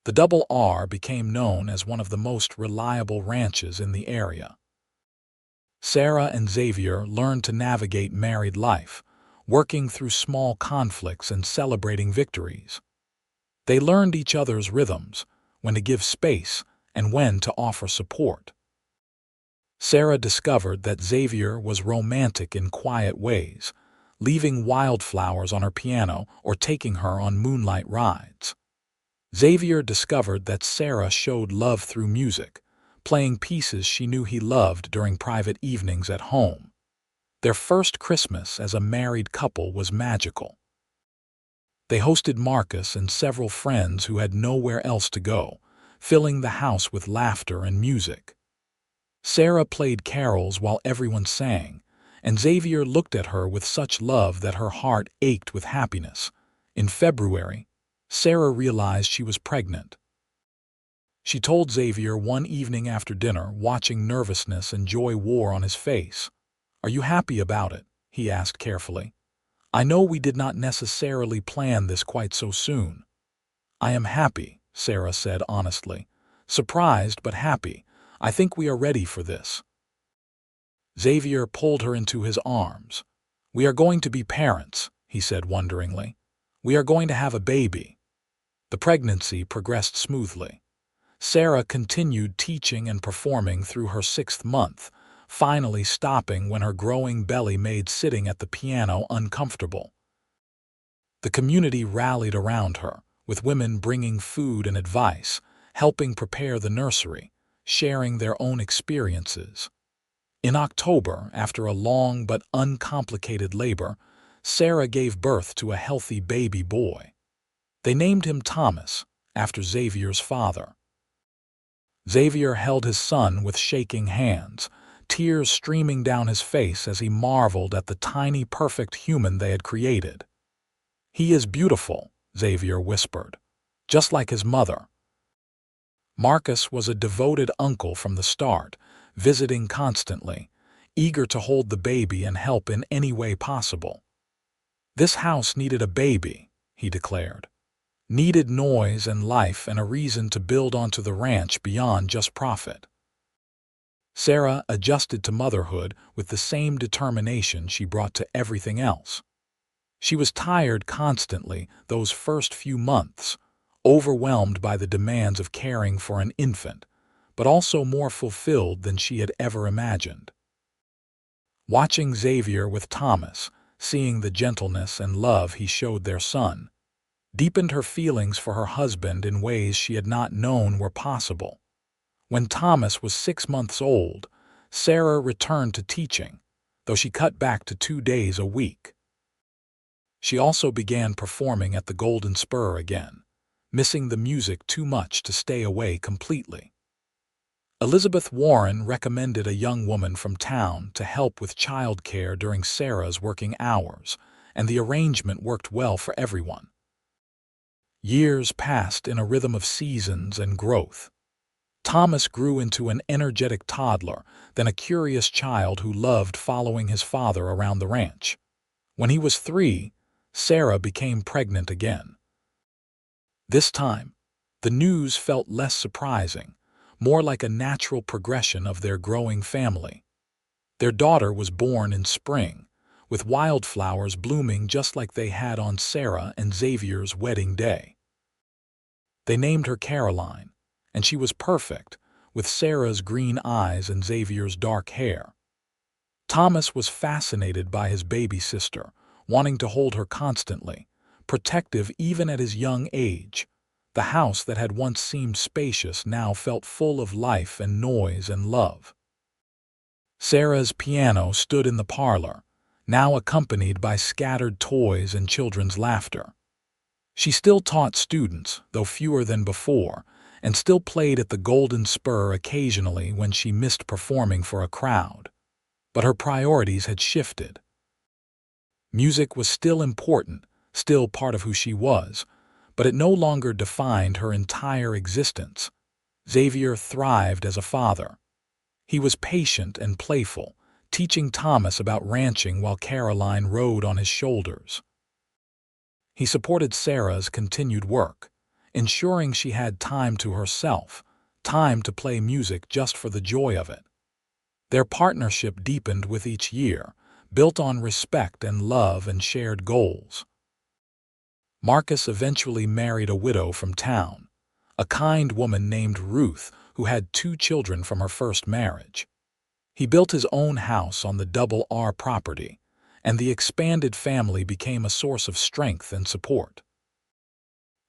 The Double R became known as one of the most reliable ranches in the area. Sarah and Xavier learned to navigate married life, working through small conflicts and celebrating victories. They learned each other's rhythms, when to give space and when to offer support. Sarah discovered that Xavier was romantic in quiet ways, leaving wildflowers on her piano or taking her on moonlight rides. Xavier discovered that Sarah showed love through music, playing pieces she knew he loved during private evenings at home. Their first Christmas as a married couple was magical. They hosted Marcus and several friends who had nowhere else to go, filling the house with laughter and music. Sarah played carols while everyone sang, and Xavier looked at her with such love that her heart ached with happiness. In February, Sarah realized she was pregnant. She told Xavier one evening after dinner, watching nervousness and joy war on his face. "Are you happy about it?" he asked carefully. "I know we did not necessarily plan this quite so soon." "I am happy," Sarah said honestly. "Surprised but happy. I think we are ready for this." Xavier pulled her into his arms. "We are going to be parents," he said wonderingly. "We are going to have a baby." The pregnancy progressed smoothly. Sarah continued teaching and performing through her 6th month, finally stopping when her growing belly made sitting at the piano uncomfortable. The community rallied around her, with women bringing food and advice, helping prepare the nursery, sharing their own experiences. In October, after a long but uncomplicated labor, Sarah gave birth to a healthy baby boy. They named him Thomas, after Xavier's father. Xavier held his son with shaking hands, tears streaming down his face as he marveled at the tiny, perfect human they had created. "He is beautiful," Xavier whispered, "just like his mother." Marcus was a devoted uncle from the start, visiting constantly, eager to hold the baby and help in any way possible. "This house needed a baby," he declared. "Needed noise and life and a reason to build onto the ranch beyond just profit." Sarah adjusted to motherhood with the same determination she brought to everything else. She was tired constantly those first few months, overwhelmed by the demands of caring for an infant, but also more fulfilled than she had ever imagined. Watching Xavier with Thomas, seeing the gentleness and love he showed their son, deepened her feelings for her husband in ways she had not known were possible. When Thomas was 6 months old, Sarah returned to teaching, though she cut back to 2 days a week. She also began performing at the Golden Spur again, missing the music too much to stay away completely. Elizabeth Warren recommended a young woman from town to help with childcare during Sarah's working hours, and the arrangement worked well for everyone. Years passed in a rhythm of seasons and growth. Thomas grew into an energetic toddler, then a curious child who loved following his father around the ranch. When he was 3, Sarah became pregnant again. This time, the news felt less surprising, more like a natural progression of their growing family. Their daughter was born in spring, with wildflowers blooming just like they had on Sarah and Xavier's wedding day. They named her Caroline, and she was perfect, with Sarah's green eyes and Xavier's dark hair. Thomas was fascinated by his baby sister, wanting to hold her constantly, protective even at his young age. The house that had once seemed spacious now felt full of life and noise and love. Sarah's piano stood in the parlor, now accompanied by scattered toys and children's laughter. She still taught students, though fewer than before, and still played at the Golden Spur occasionally when she missed performing for a crowd. But her priorities had shifted. Music was still important, still part of who she was, but it no longer defined her entire existence. Xavier thrived as a father. He was patient and playful, teaching Thomas about ranching while Caroline rode on his shoulders. He supported Sarah's continued work, ensuring she had time to herself, time to play music just for the joy of it. Their partnership deepened with each year, built on respect and love and shared goals. Marcus eventually married a widow from town, a kind woman named Ruth who had 2 children from her first marriage. He built his own house on the Double R property, and the expanded family became a source of strength and support.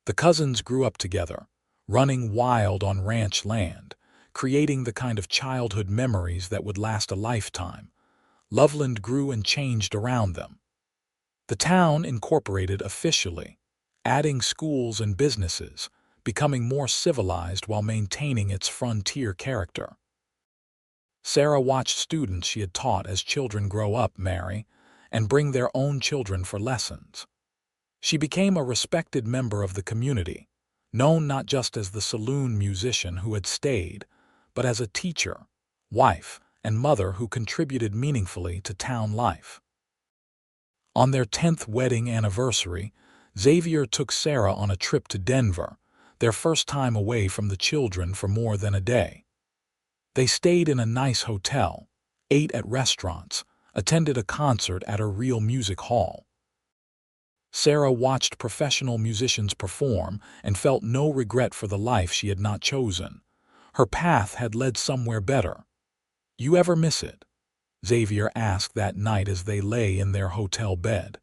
The cousins grew up together, running wild on ranch land, creating the kind of childhood memories that would last a lifetime. Loveland grew and changed around them. The town incorporated officially, adding schools and businesses, becoming more civilized while maintaining its frontier character. Sarah watched students she had taught as children grow up, marry, and bring their own children for lessons. She became a respected member of the community, known not just as the Saloon musician who had stayed, but as a teacher, wife, and mother who contributed meaningfully to town life. On their 10th wedding anniversary, Xavier took Sarah on a trip to Denver, their first time away from the children for more than a day. They stayed in a nice hotel, ate at restaurants, attended a concert at a real music hall. Sarah watched professional musicians perform and felt no regret for the life she had not chosen. Her path had led somewhere better. "You ever miss it?" Xavier asked that night as they lay in their hotel bed.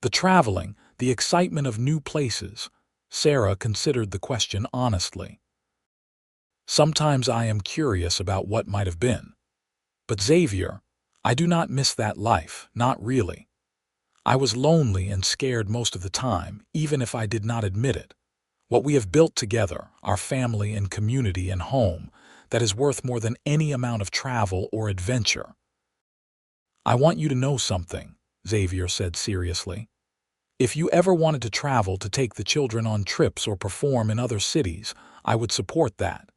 The traveling, the excitement of new places. Sarah considered the question honestly. "Sometimes I am curious about what might have been. But Xavier, I do not miss that life, not really. I was lonely and scared most of the time, even if I did not admit it. What we have built together, our family and community and home, that is worth more than any amount of travel or adventure." "I want you to know something," Xavier said seriously. "If you ever wanted to travel to take the children on trips or perform in other cities, I would support that.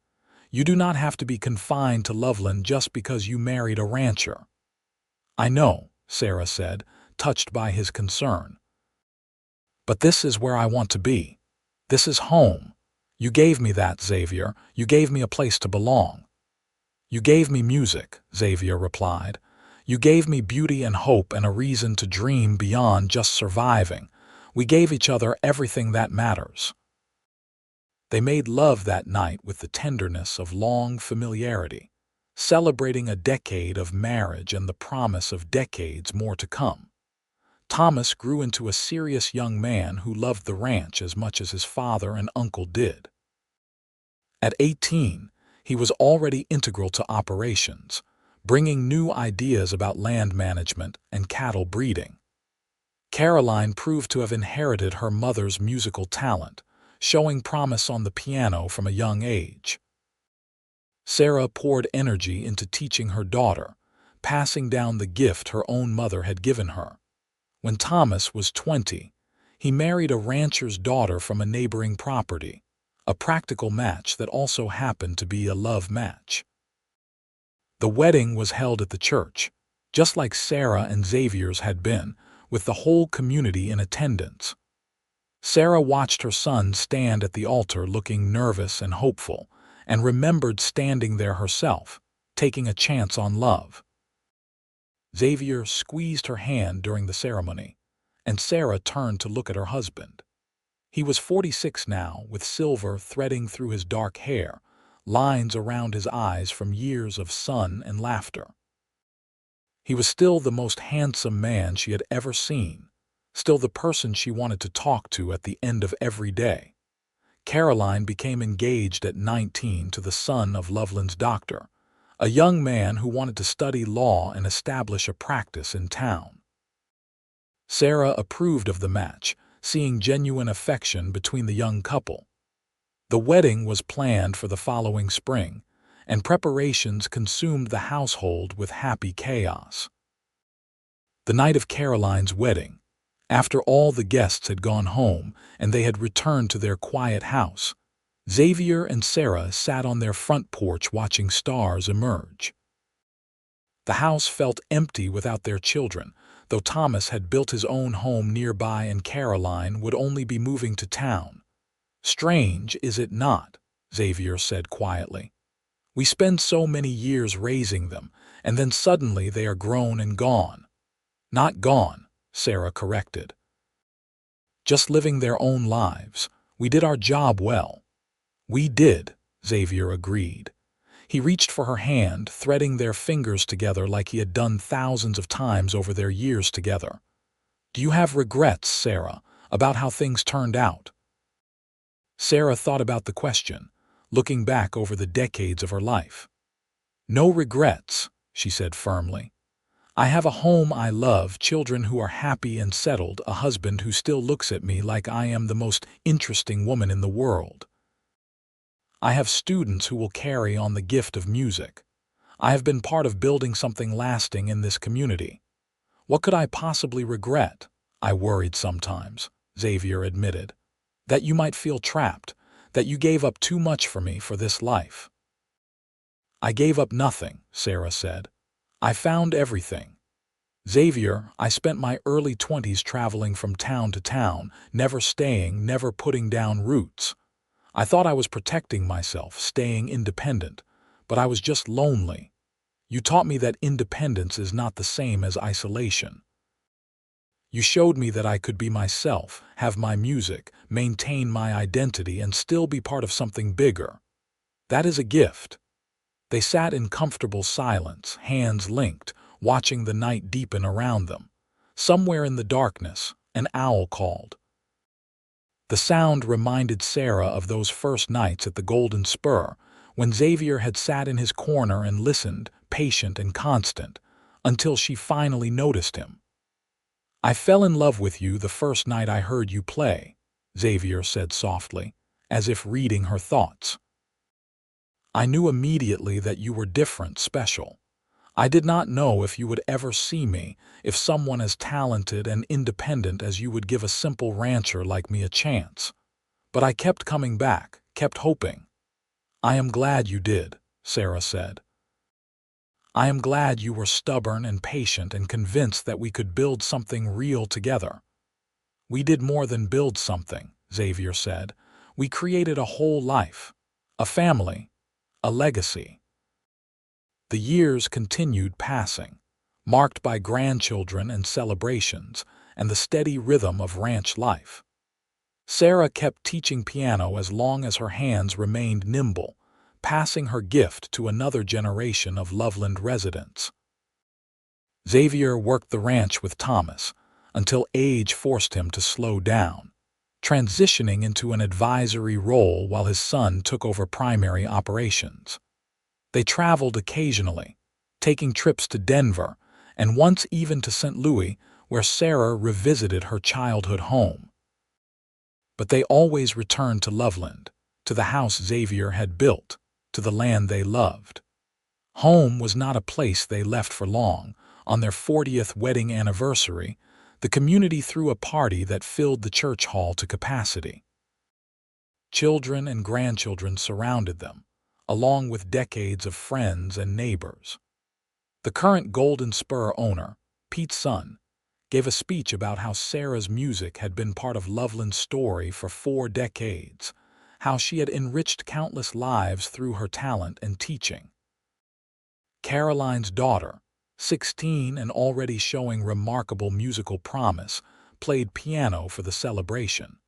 You do not have to be confined to Loveland just because you married a rancher." "I know," Sarah said, touched by his concern. "But this is where I want to be. This is home. You gave me that, Xavier. You gave me a place to belong." "You gave me music," Xavier replied. "You gave me beauty and hope and a reason to dream beyond just surviving. We gave each other everything that matters." They made love that night with the tenderness of long familiarity, celebrating a decade of marriage and the promise of decades more to come. Thomas grew into a serious young man who loved the ranch as much as his father and uncle did. At 18, he was already integral to operations, bringing new ideas about land management and cattle breeding. Caroline proved to have inherited her mother's musical talent, showing promise on the piano from a young age. Sarah poured energy into teaching her daughter, passing down the gift her own mother had given her. When Thomas was 20, he married a rancher's daughter from a neighboring property, a practical match that also happened to be a love match. The wedding was held at the church, just like Sarah and Xavier's had been, with the whole community in attendance. Sarah watched her son stand at the altar looking nervous and hopeful, and remembered standing there herself, taking a chance on love. Xavier squeezed her hand during the ceremony, and Sarah turned to look at her husband. He was 46 now, with silver threading through his dark hair, lines around his eyes from years of sun and laughter. He was still the most handsome man she had ever seen, still the person she wanted to talk to at the end of every day. Caroline became engaged at 19 to the son of Loveland's doctor, a young man who wanted to study law and establish a practice in town. Sarah approved of the match, seeing genuine affection between the young couple. The wedding was planned for the following spring, and preparations consumed the household with happy chaos. The night of Caroline's wedding, after all the guests had gone home and they had returned to their quiet house, Xavier and Sarah sat on their front porch watching stars emerge. The house felt empty without their children, though Thomas had built his own home nearby and Caroline would only be moving to town. "Strange, is it not?" Xavier said quietly. "We spend so many years raising them, and then suddenly they are grown and gone." "Not gone," Sarah corrected. "Just living their own lives. We did our job well." "We did," Xavier agreed. He reached for her hand, threading their fingers together like he had done thousands of times over their years together. "Do you have regrets, Sarah, about how things turned out?" Sarah thought about the question, looking back over the decades of her life. "No regrets," she said firmly. "I have a home I love, children who are happy and settled, a husband who still looks at me like I am the most interesting woman in the world. I have students who will carry on the gift of music. I have been part of building something lasting in this community. What could I possibly regret? I worried sometimes," Xavier admitted. "That you might feel trapped, that you gave up too much for me for this life." "I gave up nothing," Sarah said. "I found everything. Xavier, I spent my early 20s traveling from town to town, never staying, never putting down roots. I thought I was protecting myself, staying independent, but I was just lonely. You taught me that independence is not the same as isolation. You showed me that I could be myself, have my music, maintain my identity, and still be part of something bigger. That is a gift." They sat in comfortable silence, hands linked, watching the night deepen around them. Somewhere in the darkness, an owl called. The sound reminded Sarah of those first nights at the Golden Spur, when Xavier had sat in his corner and listened, patient and constant, until she finally noticed him. "I fell in love with you the first night I heard you play," Xavier said softly, as if reading her thoughts. "I knew immediately that you were different, special. I did not know if you would ever see me, if someone as talented and independent as you would give a simple rancher like me a chance. But I kept coming back, kept hoping." "I am glad you did," Sarah said. "I am glad you were stubborn and patient and convinced that we could build something real together." "We did more than build something," Xavier said. "We created a whole life, a family, a legacy." The years continued passing, marked by grandchildren and celebrations, and the steady rhythm of ranch life. Sarah kept teaching piano as long as her hands remained nimble, passing her gift to another generation of Loveland residents. Xavier worked the ranch with Thomas until age forced him to slow down, transitioning into an advisory role while his son took over primary operations. They traveled occasionally, taking trips to Denver and once even to St. Louis, where Sarah revisited her childhood home. But they always returned to Loveland, to the house Xavier had built, to the land they loved. Home was not a place they left for long. On their 40th wedding anniversary, the community threw a party that filled the church hall to capacity. Children and grandchildren surrounded them, along with decades of friends and neighbors. The current Golden Spur owner, Pete's son, gave a speech about how Sarah's music had been part of Loveland's story for 4 decades, how she had enriched countless lives through her talent and teaching. Caroline's daughter, 16 and already showing remarkable musical promise, played piano for the celebration.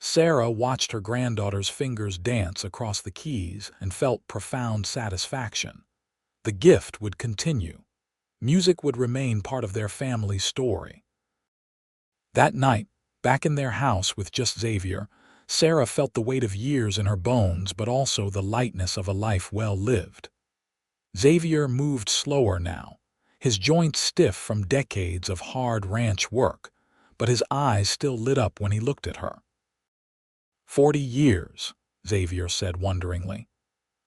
Sarah watched her granddaughter's fingers dance across the keys and felt profound satisfaction. The gift would continue. Music would remain part of their family's story. That night, back in their house with just Xavier, Sarah felt the weight of years in her bones but also the lightness of a life well lived. Xavier moved slower now, his joints stiff from decades of hard ranch work, but his eyes still lit up when he looked at her. 40 years, Xavier said wonderingly.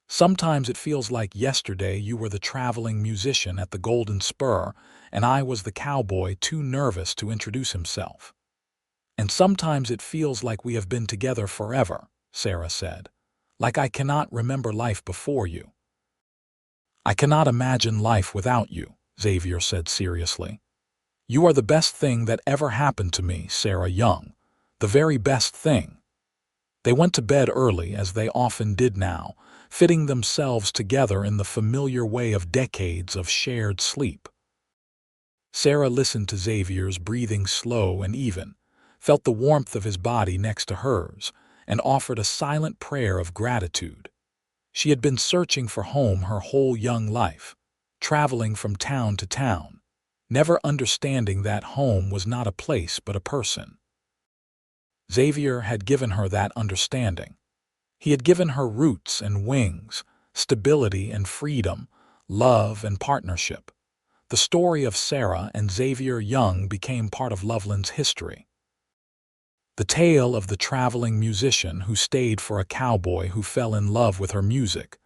Sometimes it feels like yesterday you were the traveling musician at the Golden Spur and I was the cowboy too nervous to introduce himself. And sometimes it feels like we have been together forever, Sarah said, like I cannot remember life before you. I cannot imagine life without you, Xavier said seriously. "You are the best thing that ever happened to me, Sarah Young. The very best thing." They went to bed early, as they often did now, fitting themselves together in the familiar way of decades of shared sleep. Sarah listened to Xavier's breathing slow and even, felt the warmth of his body next to hers, and offered a silent prayer of gratitude. She had been searching for home her whole young life, traveling from town to town, never understanding that home was not a place but a person. Xavier had given her that understanding. He had given her roots and wings, stability and freedom, love and partnership. The story of Sarah and Xavier Young became part of Loveland's history. The tale of the traveling musician who stayed for a cowboy who fell in love with her music,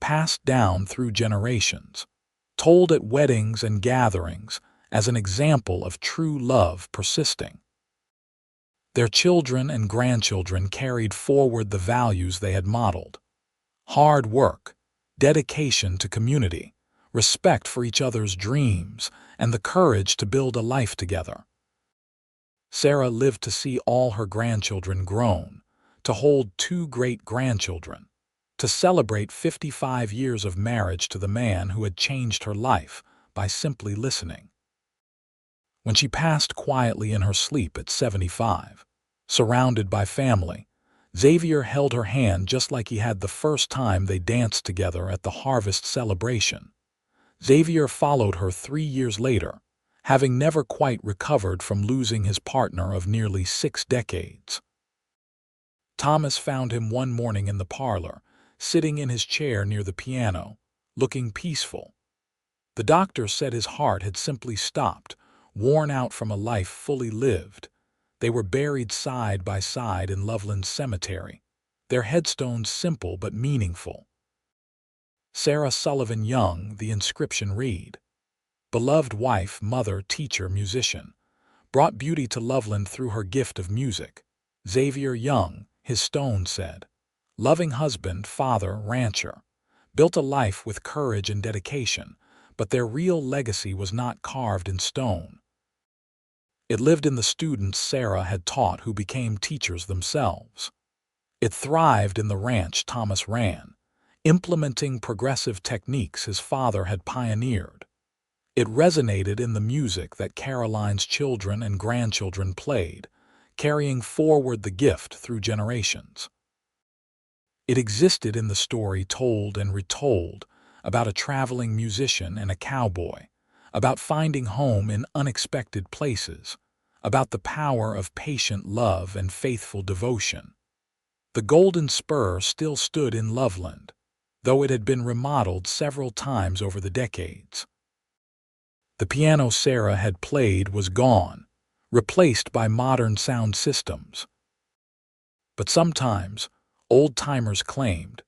passed down through generations, told at weddings and gatherings as an example of true love persisting. Their children and grandchildren carried forward the values they had modeled: hard work, dedication to community, respect for each other's dreams, and the courage to build a life together. Sarah lived to see all her grandchildren grown, to hold 2 great-grandchildren, to celebrate 55 years of marriage to the man who had changed her life by simply listening. When she passed quietly in her sleep at 75, surrounded by family, Xavier held her hand just like he had the first time they danced together at the harvest celebration. Xavier followed her 3 years later, having never quite recovered from losing his partner of nearly 6 decades. Thomas found him one morning in the parlor, sitting in his chair near the piano, looking peaceful. The doctor said his heart had simply stopped, worn out from a life fully lived. They were buried side by side in Loveland Cemetery, their headstones simple but meaningful. Sarah Sullivan Young, the inscription read, "Beloved wife, mother, teacher, musician, brought beauty to Loveland through her gift of music." Xavier Young, his stone said, "Loving husband, father, rancher, built a life with courage and dedication, but their real legacy was not carved in stone. It lived in the students Sarah had taught who became teachers themselves. It thrived in the ranch Thomas ran, implementing progressive techniques his father had pioneered. It resonated in the music that Caroline's children and grandchildren played, carrying forward the gift through generations. It existed in the story told and retold about a traveling musician and a cowboy, about finding home in unexpected places, about the power of patient love and faithful devotion. The Golden Spur still stood in Loveland, though it had been remodeled several times over the decades. The piano Sarah had played was gone, replaced by modern sound systems. But sometimes, old-timers claimed,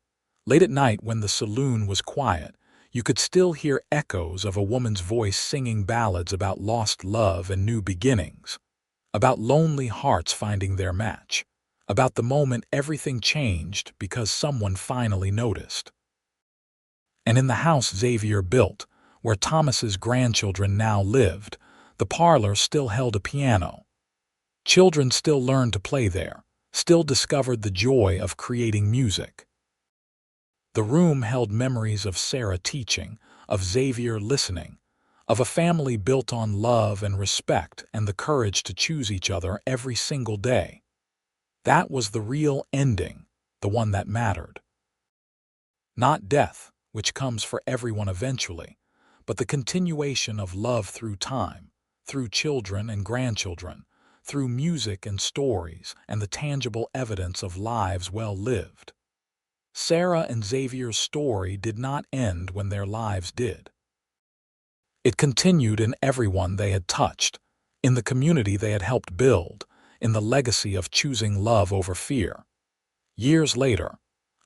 late at night when the saloon was quiet, you could still hear echoes of a woman's voice singing ballads about lost love and new beginnings, about lonely hearts finding their match, about the moment everything changed because someone finally noticed. And in the house Xavier built, where Thomas's grandchildren now lived, the parlor still held a piano. Children still learned to play there, still discovered the joy of creating music. The room held memories of Sarah teaching, of Xavier listening, of a family built on love and respect and the courage to choose each other every single day. That was the real ending, the one that mattered. Not death, which comes for everyone eventually, but the continuation of love through time, through children and grandchildren, through music and stories, and the tangible evidence of lives well lived. Sarah and Xavier's story did not end when their lives did. It continued in everyone they had touched, in the community they had helped build, in the legacy of choosing love over fear. Years later,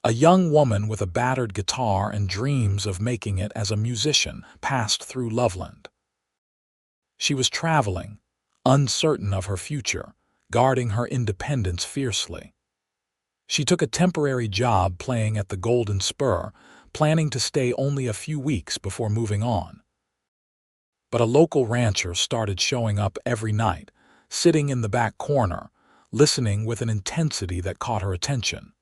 a young woman with a battered guitar and dreams of making it as a musician passed through Loveland. She was traveling, uncertain of her future, guarding her independence fiercely. She took a temporary job playing at the Golden Spur, planning to stay only a few weeks before moving on. But a local rancher started showing up every night, sitting in the back corner, listening with an intensity that caught her attention.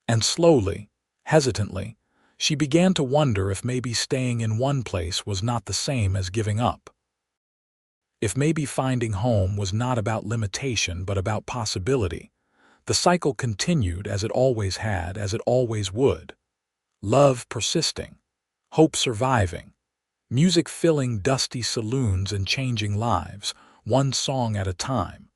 And slowly, hesitantly, she began to wonder if maybe staying in one place was not the same as giving up. If maybe finding home was not about limitation but about possibility. The cycle continued as it always had, as it always would. Love persisting, hope surviving, music filling dusty saloons and changing lives, one song at a time.